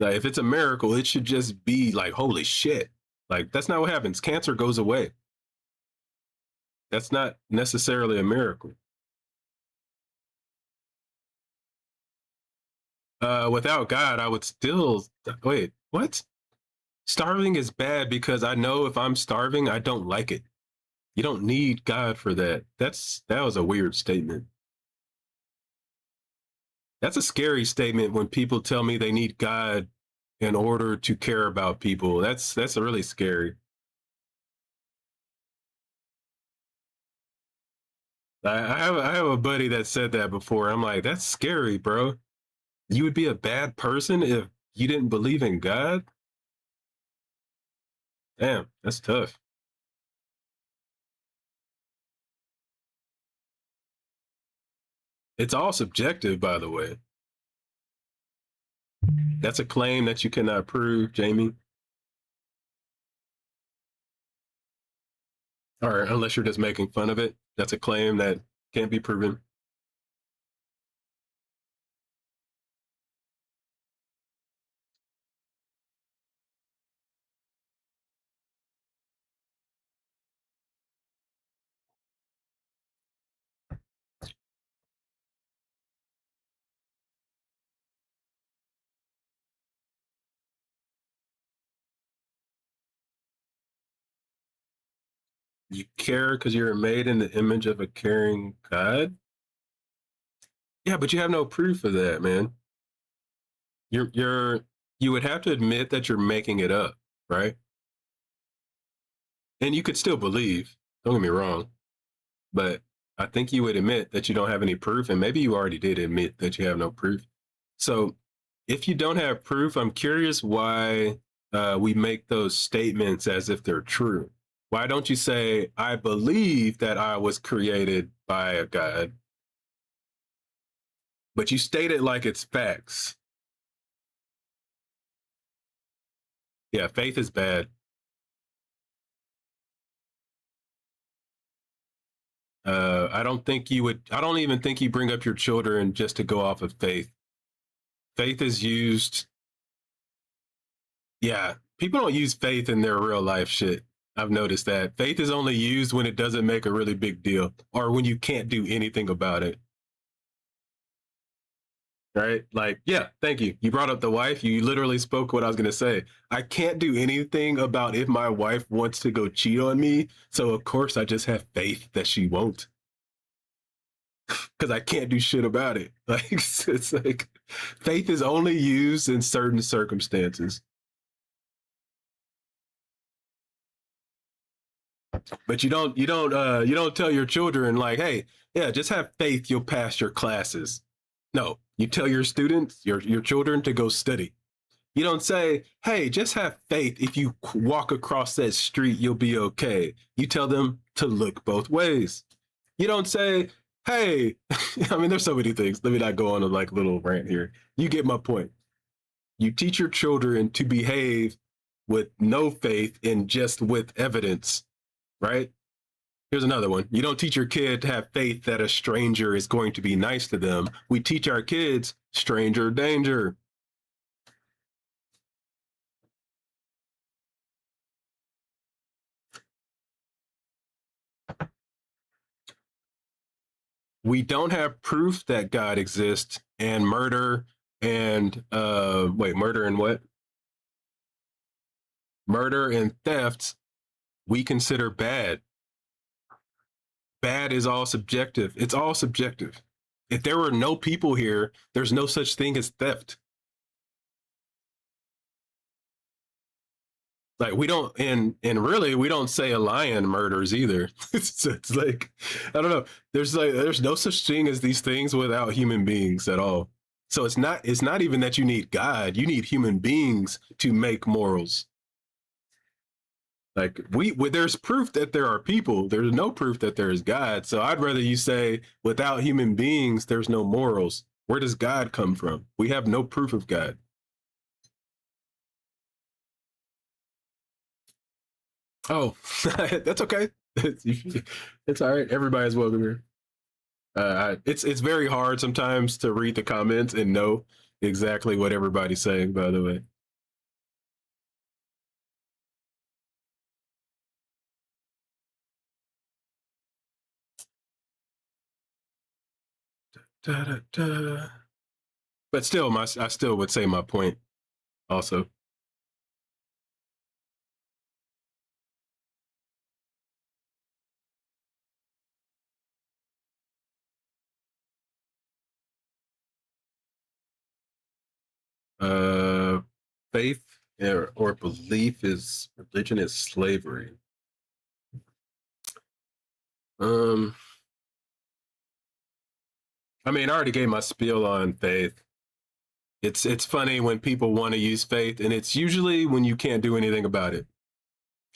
Like, if it's a miracle, it should just be like, holy shit. Like, that's not what happens. Cancer goes away. That's not necessarily a miracle. Without God, I would still wait. What? Starving is bad because I know if I'm starving, I don't like it. You don't need God for that. That was a weird statement. That's a scary statement when people tell me they need God in order to care about people. That's really scary. I have a buddy that said that before. I'm like, that's scary, bro. You would be a bad person if you didn't believe in God? Damn, that's tough. It's all subjective, by the way. That's a claim that you cannot prove, Jamie. Or unless you're just making fun of it. That's a claim that can't be proven. You care because you're made in the image of a caring God? Yeah, but you have no proof of that, man. You would have to admit that you're making it up, right? And you could still believe, don't get me wrong, but I think you would admit that you don't have any proof, and maybe you already did admit that you have no proof. So if you don't have proof, I'm curious why we make those statements as if they're true. Why don't you say, I believe that I was created by a God, but you state it like it's facts? Yeah, faith is bad. I don't even think you bring up your children just to go off of faith. Faith is used. Yeah, people don't use faith in their real life shit. I've noticed that. Faith is only used when it doesn't make a really big deal or when you can't do anything about it. Right? Like, yeah, thank you. You brought up the wife. You literally spoke what I was going to say. I can't do anything about if my wife wants to go cheat on me. So, of course, I just have faith that she won't. Because I can't do shit about it. Like, it's like faith is only used in certain circumstances. But you don't tell your children like, hey, yeah, just have faith, you'll pass your classes. No, you tell your students, your children to go study. You don't say, hey, just have faith. If you walk across that street, you'll be okay. You tell them to look both ways. You don't say, hey, I mean, there's so many things. Let me not go on a like little rant here. You get my point. You teach your children to behave with no faith and just with evidence, right? Here's another one. You don't teach your kid to have faith that a stranger is going to be nice to them. We teach our kids stranger danger. We don't have proof that God exists, and murder and murder and what? Murder and theft we consider bad. Bad is all subjective. It's all subjective. If there were no people here, there's no such thing as theft. Like we don't, and really we don't say a lion murders either. It's like, I don't know. There's no such thing as these things without human beings at all. So it's not even that you need God. You need human beings to make morals. Like there's proof that there are people. There's no proof that there is God. So I'd rather you say without human beings, there's no morals. Where does God come from? We have no proof of God. Oh, that's okay. It's all right. Everybody's welcome here. It's very hard sometimes to read the comments and know exactly what everybody's saying, by the way. Da, da, da. But still, I still would say my point also. Uh, faith or belief is religion is slavery. I mean, I already gave my spiel on faith. It's funny when people want to use faith, and it's usually when you can't do anything about it.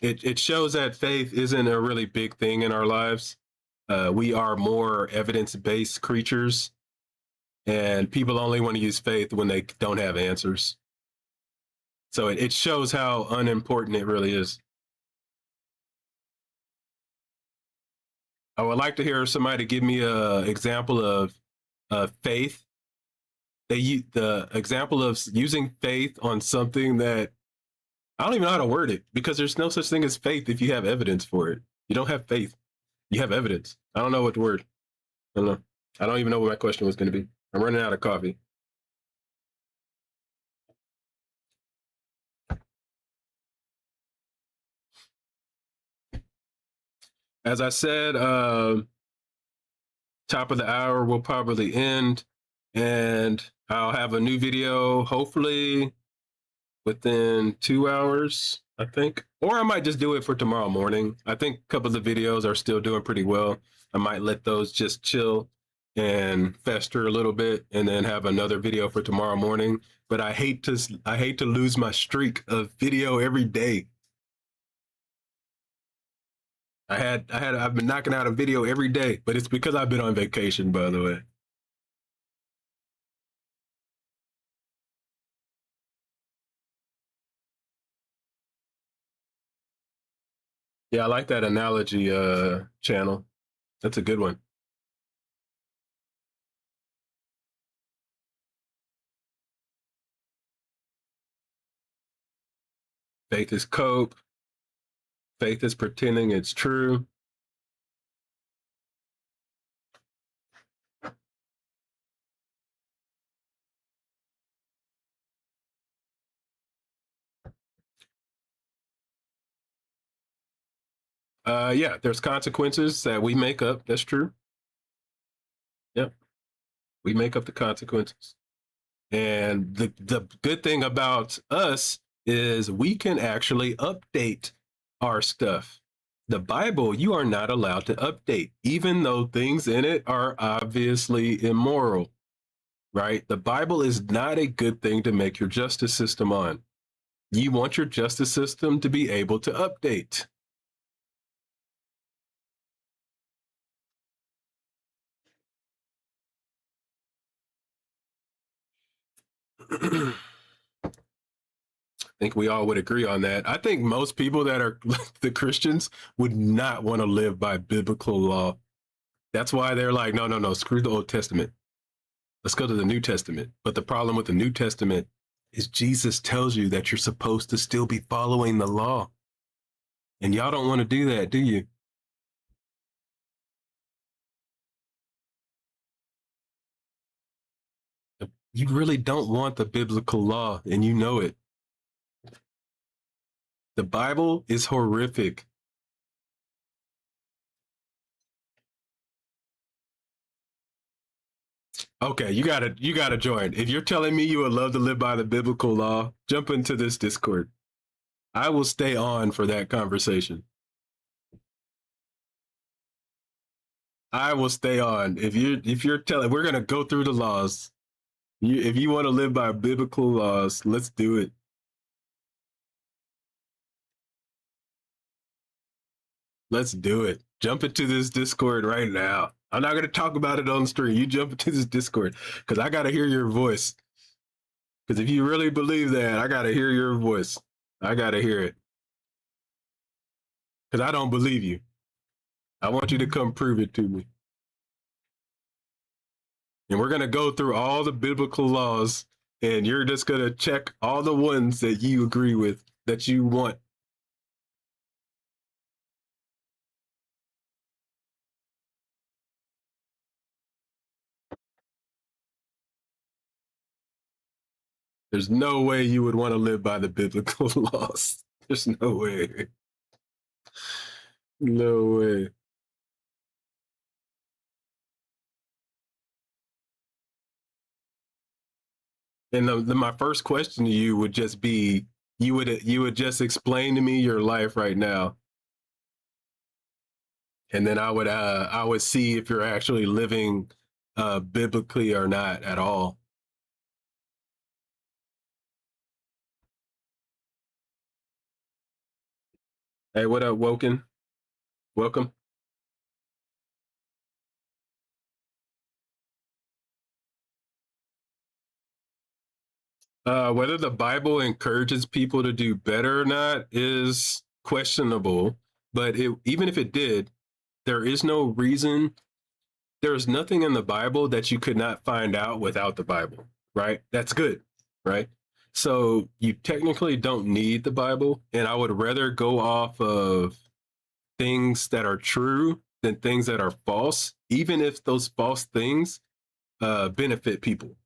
It shows that faith isn't a really big thing in our lives. We are more evidence-based creatures, and people only want to use faith when they don't have answers. So it shows how unimportant it really is. I would like to hear somebody give me an example of faith. The example of using faith on something that I don't even know how to word it, because there's no such thing as faith if you have evidence for it. You don't have faith. You have evidence. I don't know what the word. I don't know. I don't even know what my question was going to be. I'm running out of coffee. As I said, top of the hour will probably end, and I'll have a new video hopefully within 2 hours, I think. Or I might just do it for tomorrow morning. I think a couple of the videos are still doing pretty well. I might let those just chill and fester a little bit and then have another video for tomorrow morning. But I hate to lose my streak of video every day. I've been knocking out a video every day, but it's because I've been on vacation, by the way. Yeah, I like that analogy, channel. That's a good one. Faith is cope. Faith is pretending it's true. Yeah, there's consequences that we make up. That's true. Yep. We make up the consequences. And the good thing about us is we can actually update our stuff. The Bible, you are not allowed to update, even though things in it are obviously immoral. right? The Bible is not a good thing to make your justice system on. You want your justice system to be able to update. I think we all would agree on that. I think most people that are the Christians would not want to live by biblical law. That's why they're like, no, no, no, screw the Old Testament. Let's go to the New Testament. But the problem with the New Testament is Jesus tells you that you're supposed to still be following the law. And y'all don't want to do that, do you? You really don't want the biblical law, and you know it. The Bible is horrific. Okay, you gotta join. If you're telling me you would love to live by the biblical law, jump into this Discord. I will stay on for that conversation. I will stay on. If you're telling, we're gonna go through the laws. If you want to live by biblical laws, let's do it. Let's do it. Jump into this Discord right now. I'm not going to talk about it on stream. You jump into this Discord because I got to hear your voice. Because if you really believe that, I got to hear your voice. I got to hear it. Because I don't believe you. I want you to come prove it to me. And we're going to go through all the biblical laws, and you're just going to check all the ones that you agree with, that you want. There's no way you would want to live by the biblical laws. There's no way. No way. And my first question to you would just be, you would just explain to me your life right now, and then I would see if you're actually living biblically or not at all. Hey, what up, Woken? Welcome. Whether the Bible encourages people to do better or not is questionable, but even if it did, there is no reason. There's nothing in the Bible that you could not find out without the Bible, right? That's good, right? So you technically don't need the Bible, and I would rather go off of things that are true than things that are false, even if those false things benefit people.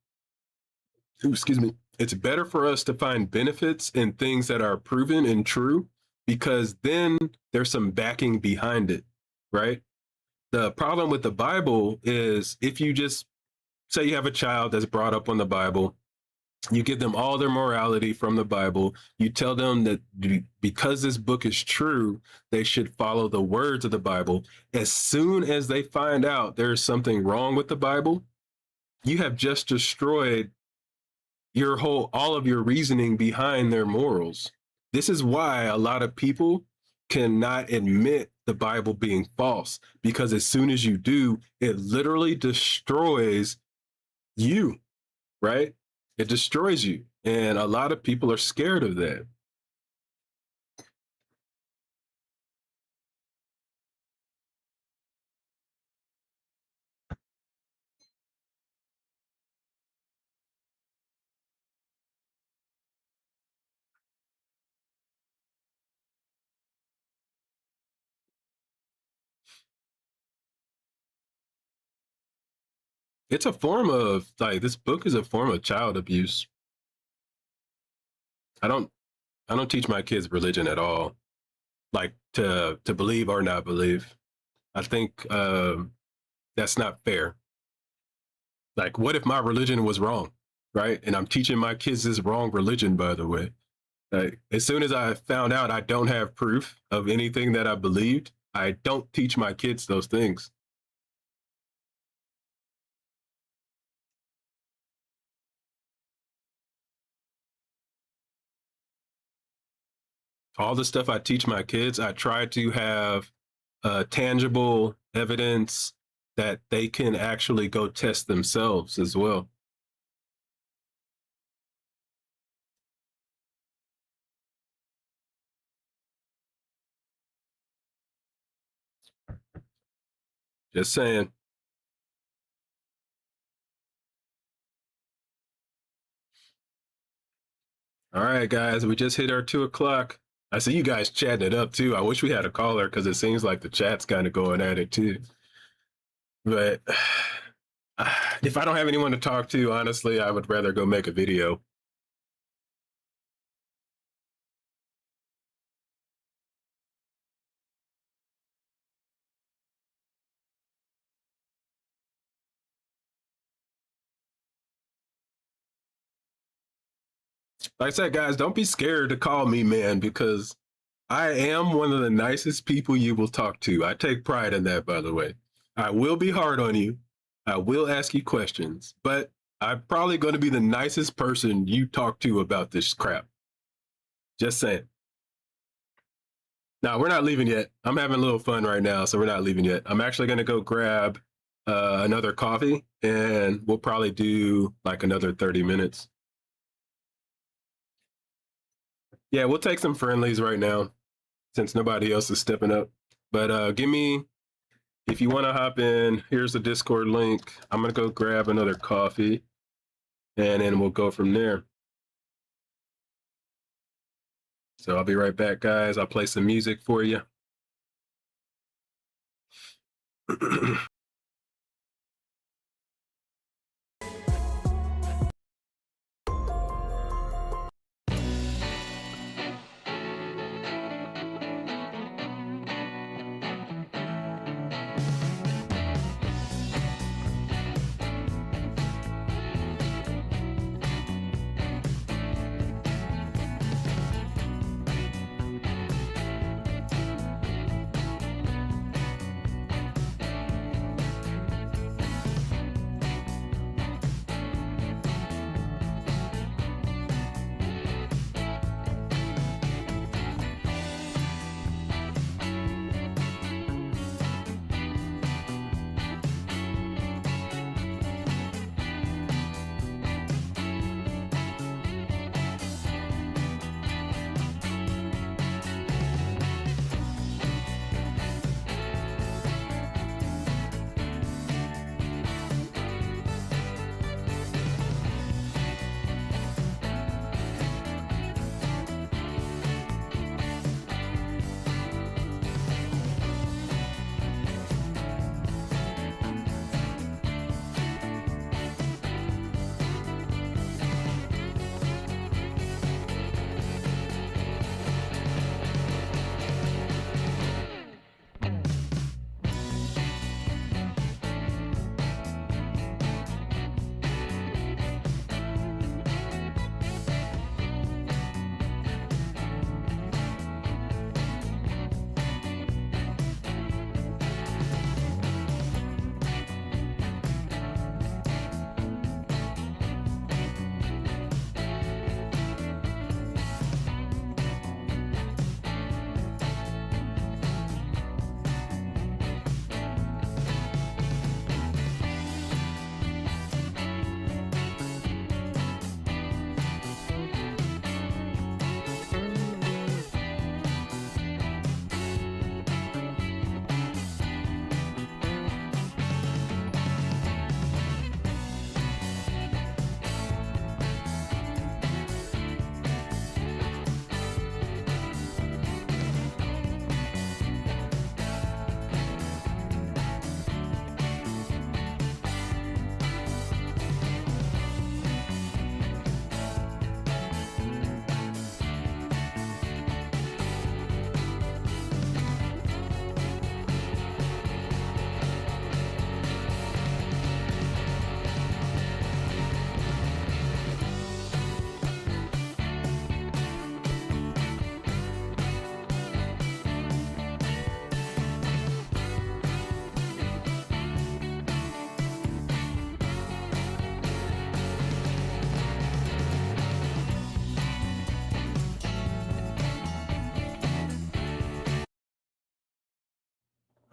Ooh, excuse me. It's better for us to find benefits in things that are proven and true, because then there's some backing behind it, right? The problem with the Bible is if you just say you have a child that's brought up on the Bible, you give them all their morality from the Bible, you tell them that because this book is true, they should follow the words of the Bible. As soon as they find out there's something wrong with the Bible, you have just destroyed all of your reasoning behind their morals. This is why a lot of people cannot admit the Bible being false, because as soon as you do, it literally destroys you, right? It destroys you. And a lot of people are scared of that. It's a form of this book is a form of child abuse. I don't I don't teach my kids religion at all, like to believe or not believe. I think that's not fair. Like, what if my religion was wrong, right? And I'm teaching my kids this wrong religion, by the way. Like, as soon as I found out I don't have proof of anything that I believed, I don't teach my kids those things. all the stuff I teach my kids, I try to have tangible evidence that they can actually go test themselves as well. Just saying. All right, guys, we just hit our 2 o'clock. I see you guys chatting it up too. I wish we had a caller because it seems like the chat's kind of going at it too. But if I don't have anyone to talk to, honestly, I would rather go make a video. Like I said, guys, don't be scared to call me man, because I am one of the nicest people you will talk to. I take pride in that, by the way. I will be hard on you. I will ask you questions, but I'm probably going to be the nicest person you talk to about this crap. Just saying. Now, we're not leaving yet. I'm having a little fun right now, so we're not leaving yet. I'm actually going to go grab another coffee, and we'll probably do like another 30 minutes. Yeah, we'll take some friendlies right now since nobody else is stepping up. But give me, if you want to hop in, here's the Discord link. I'm going to go grab another coffee, and then we'll go from there. So I'll be right back, guys. I'll play some music for you.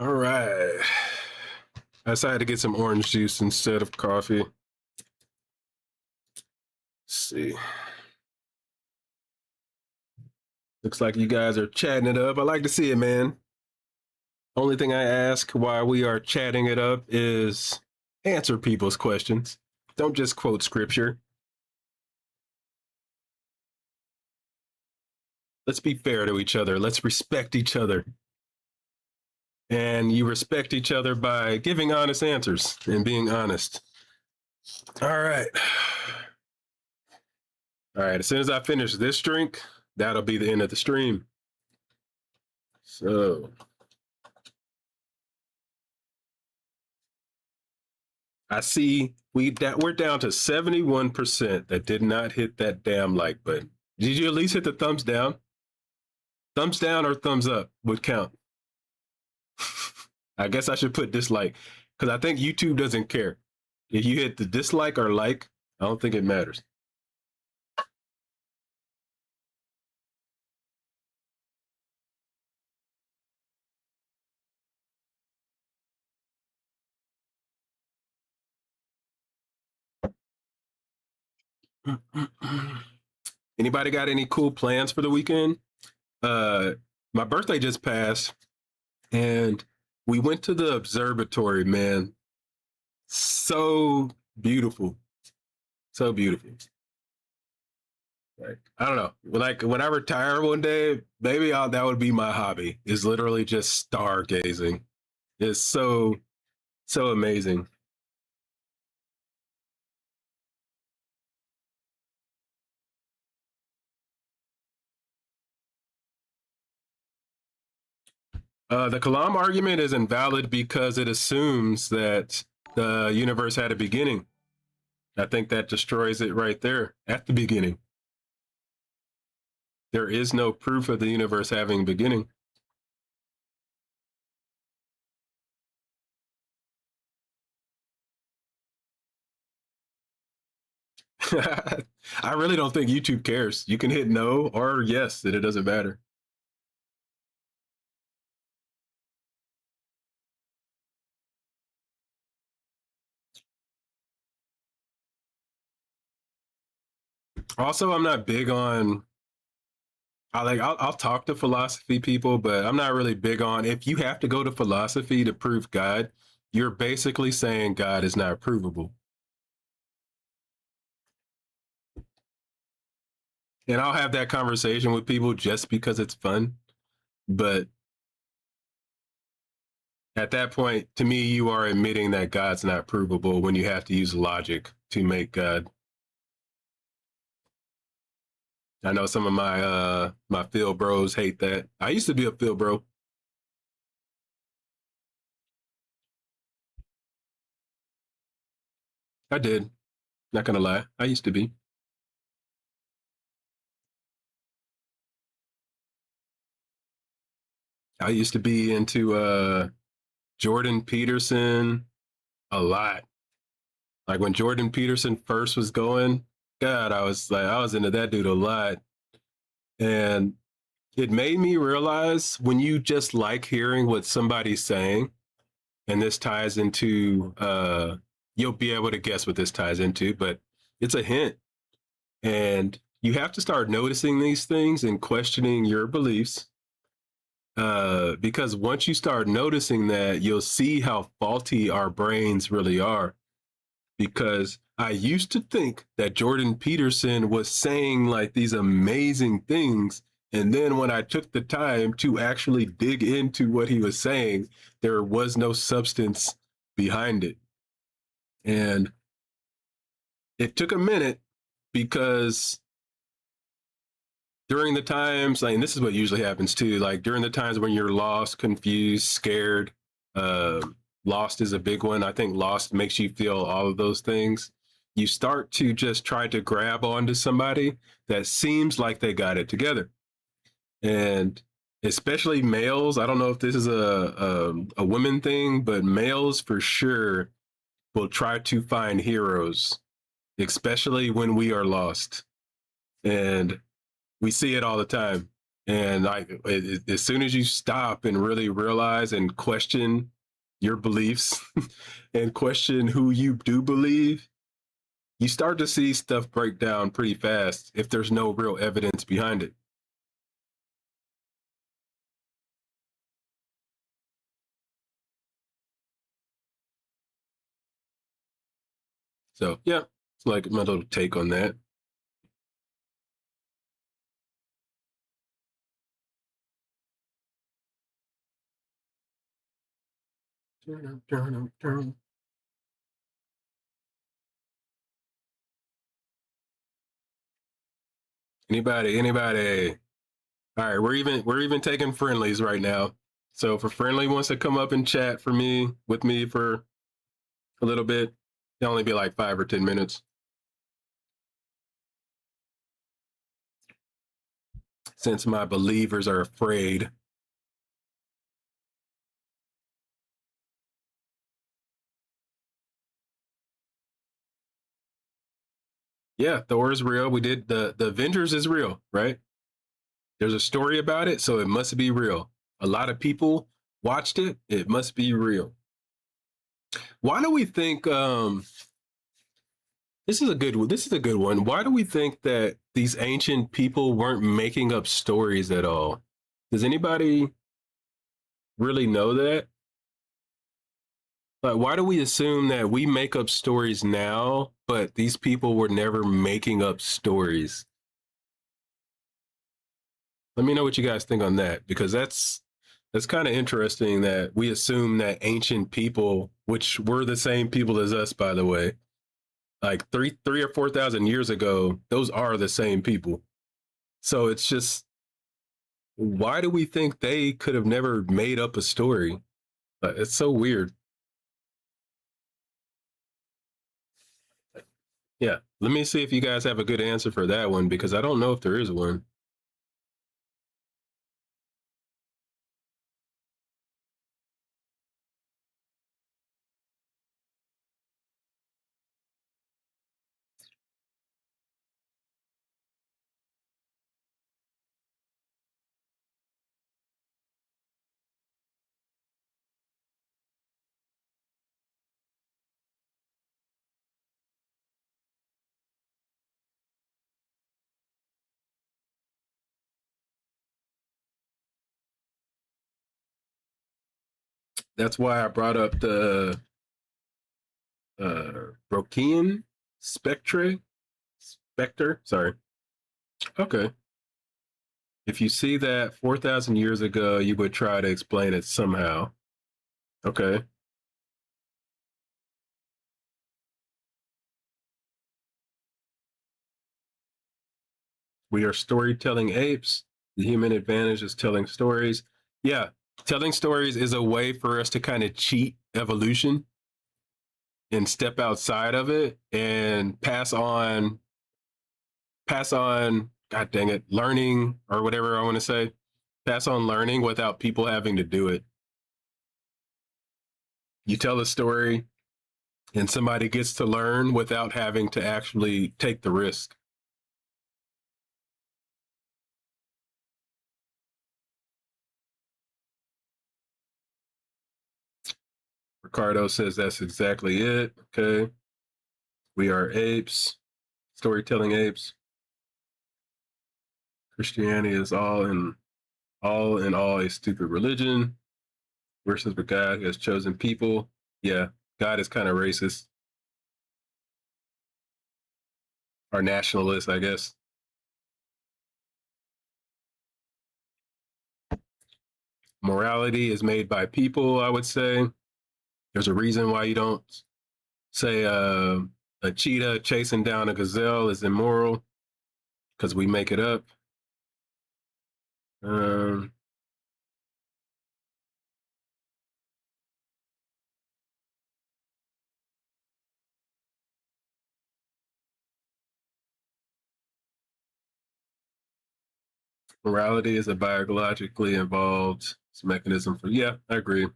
All right. I decided to get some orange juice instead of coffee. Let's see. Looks like you guys are chatting it up. I like to see it, man. Only thing I ask while we are chatting it up is answer people's questions. Don't just quote scripture. Let's be fair to each other. Let's respect each other. And you respect each other by giving honest answers and being honest. All right. All right. As soon as I finish this drink, that'll be the end of the stream. So I see we're down to 71% that did not hit that damn like button. Did you at least hit the thumbs down? Thumbs down or thumbs up would count. I guess I should put dislike because I think YouTube doesn't care. If you hit the dislike or like, I don't think it matters. Anybody got any cool plans for the weekend? My birthday just passed and we went to the observatory, man. So beautiful. So beautiful. Like, I don't know. Like when I retire one day, maybe that would be my hobby. Is literally just stargazing. It's so amazing. The Kalam argument is invalid because it assumes that the universe had a beginning. I think that destroys it right there at the beginning. There is no proof of the universe having a beginning. I really don't think YouTube cares. You can hit no or yes, and it doesn't matter. Also, I'm not big on. I'll talk to philosophy people, but I'm not really big on if you have to go to philosophy to prove God, you're basically saying God is not provable. And I'll have that conversation with people just because it's fun. But at that point, to me, you are admitting that God's not provable when you have to use logic to make God. I know some of my Phil bros hate that. I used to be a Phil bro. I did. Not gonna lie. I used to be. I used to be into Jordan Peterson a lot. Like when Jordan Peterson first was going, God, I was into that dude a lot. And it made me realize when you just like hearing what somebody's saying, and this ties into you'll be able to guess what this ties into, but it's a hint. And you have to start noticing these things and questioning your beliefs. Because once you start noticing that, you'll see how faulty our brains really are. Because I used to think that Jordan Peterson was saying like these amazing things. And then when I took the time to actually dig into what he was saying, there was no substance behind it. And it took a minute because during the times, like, and this is what usually happens too, like during the times when you're lost, confused, scared, lost is a big one. I think lost makes you feel all of those things. You start to just try to grab onto somebody that seems like they got it together. And especially males, I don't know if this is a women thing, but males for sure will try to find heroes, especially when we are lost. And we see it all the time. And like as soon as you stop and really realize and question your beliefs and question who you do believe, you start to see stuff break down pretty fast if there's no real evidence behind it. So yeah, it's like my little take on that. Anybody? All right, we're even taking friendlies right now. So if a friendly wants to come up and chat with me for a little bit, it'll only be like 5 or 10 minutes. Since my believers are afraid. Yeah, Thor is real. We did the Avengers is real, right? There's a story about it, so it must be real. A lot of people watched it. It must be real. Why do we think this is a good one. Why do we think that these ancient people weren't making up stories at all? Does anybody really know that? Like, why do we assume that we make up stories now, but these people were never making up stories? Let me know what you guys think on that, because that's kind of interesting that we assume that ancient people, which were the same people as us, by the way, like three or 4,000 years ago, those are the same people. So it's just, why do we think they could have never made up a story? It's so weird. Yeah, let me see if you guys have a good answer for that one, because I don't know if there is one. That's why I brought up the Brocaean specter. Sorry. Okay. If you see that 4,000 years ago, you would try to explain it somehow. Okay. We are storytelling apes. The human advantage is telling stories. Yeah, telling stories is a way for us to kind of cheat evolution and step outside of it and pass on, god dang it, learning, or whatever I want to say, pass on learning without people having to do it. You tell a story and somebody gets to learn without having to actually take the risk. Ricardo says that's exactly it. Okay. We are apes, storytelling apes. Christianity is all in all a stupid religion versus the God who has chosen people. Yeah, God is kind of racist or nationalist, I guess. Morality is made by people, I would say. There's a reason why you don't say a cheetah chasing down a gazelle is immoral, because we make it up. Um, Morality is a biologically involved mechanism for, yeah, I agree.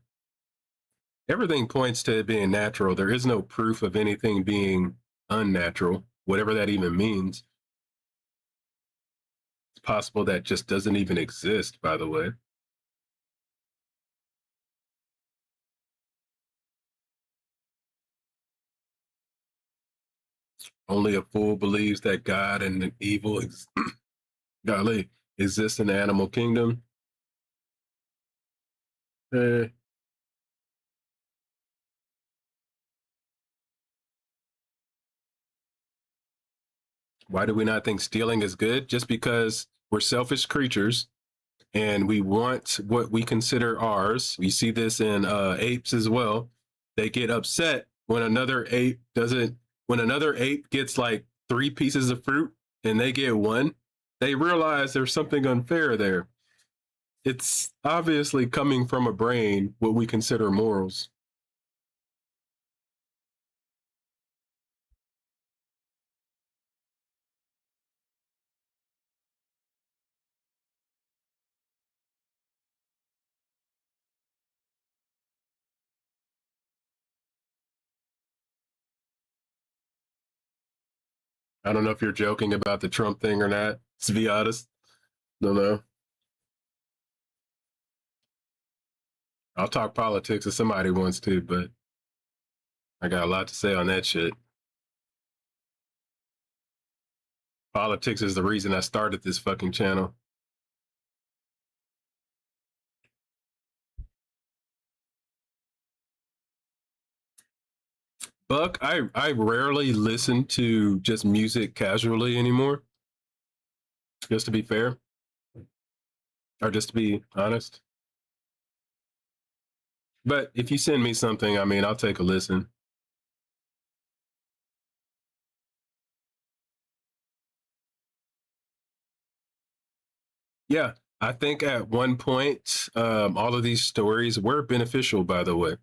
Everything points to it being natural. There is no proof of anything being unnatural, whatever that even means. possible that just doesn't even exist, by the way. Only a fool believes that God and evil golly, exists in the animal kingdom. Eh, why do we not think stealing is good? Just because we're selfish creatures and we want what we consider ours. We see this in apes as well. They get upset when another ape doesn't, when another ape gets like 3 pieces of fruit and they get 1, they realize there's something unfair there. It's obviously coming from a brain, what we consider morals. I don't know if you're joking about the Trump thing or not, to be honest. Don't know. I'll talk politics if somebody wants to, but I got a lot to say on that shit. Politics is the reason I started this fucking channel. Buck, I rarely listen to just music casually anymore. Just to be fair. Or just to be honest. But if you send me something, I mean, I'll take a listen. Yeah, I think at one point, all of these stories were beneficial, by the way.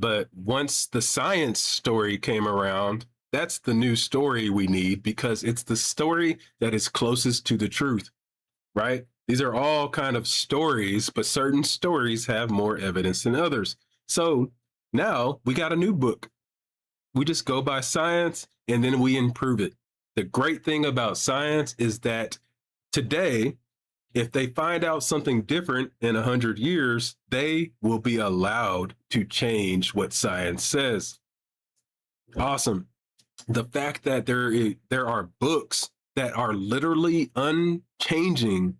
But once the science story came around, that's the new story we need because it's the story that is closest to the truth, right? These are all kind of stories, but certain stories have more evidence than others. So now we got a new book. We just go by science and then we improve it. The great thing about science is that today, if they find out something different in 100 years, they will be allowed to change what science says. Awesome. The fact that there are books that are literally unchanging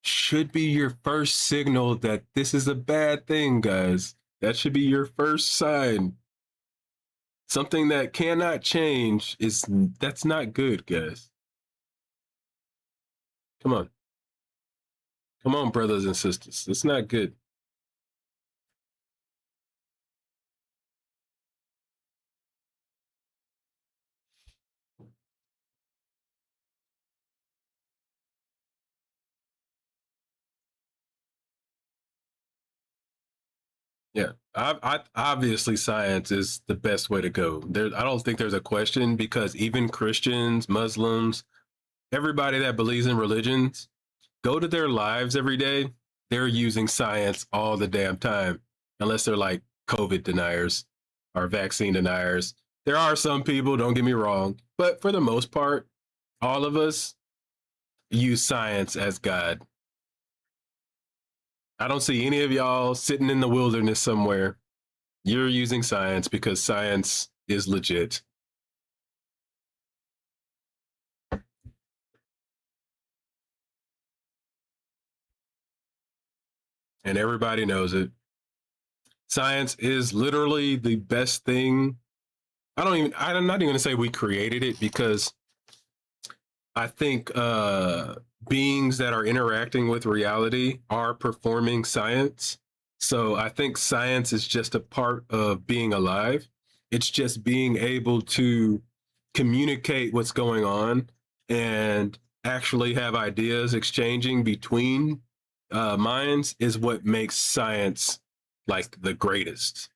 should be your first signal that this is a bad thing, guys. That should be your first sign. Something that cannot change that's not good, guys. Come on. Come on, brothers and sisters. It's not good. Yeah, obviously science is the best way to go. I don't think there's a question because even Christians, Muslims, everybody that believes in religions, go to their lives every day. They're using science all the damn time, unless they're like COVID deniers or vaccine deniers. There are some people, don't get me wrong, but for the most part, all of us use science as God. I don't see any of y'all sitting in the wilderness somewhere. You're using science because science is legit. And everybody knows it. Science is literally the best thing. I'm not even gonna say we created it because I think beings that are interacting with reality are performing science. So I think science is just a part of being alive. It's just being able to communicate what's going on and actually have ideas exchanging between minds is what makes science like the greatest.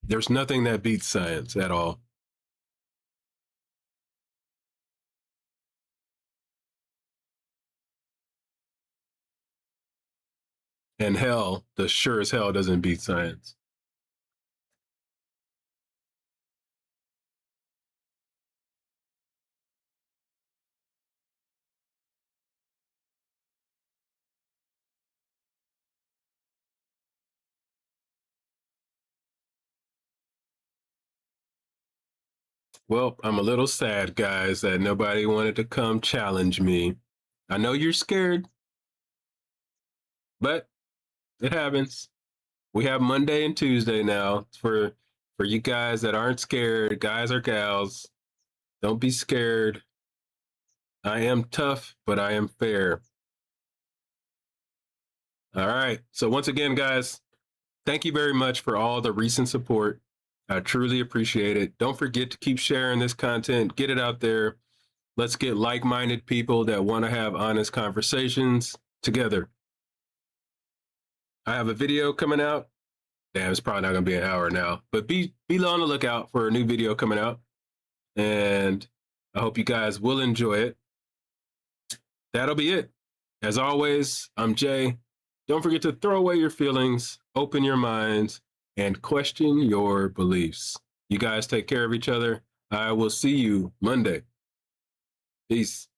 There's nothing that beats science at all. And hell, the sure as hell doesn't beat science. Well, I'm a little sad, guys, that nobody wanted to come challenge me. I know you're scared, but it happens. We have Monday and Tuesday now for you guys that aren't scared, guys or gals. Don't be scared. I am tough, but I am fair. All right. So once again, guys, thank you very much for all the recent support. I truly appreciate it. Don't forget to keep sharing this content, get it out there. Let's get like-minded people that want to have honest conversations together. I have a video coming out. Damn, it's probably not going to be an hour now, but be on the lookout for a new video coming out. And I hope you guys will enjoy it. That'll be it. As always, I'm Jay. Don't forget to throw away your feelings, open your minds, and question your beliefs. You guys take care of each other. I will see you Monday. Peace.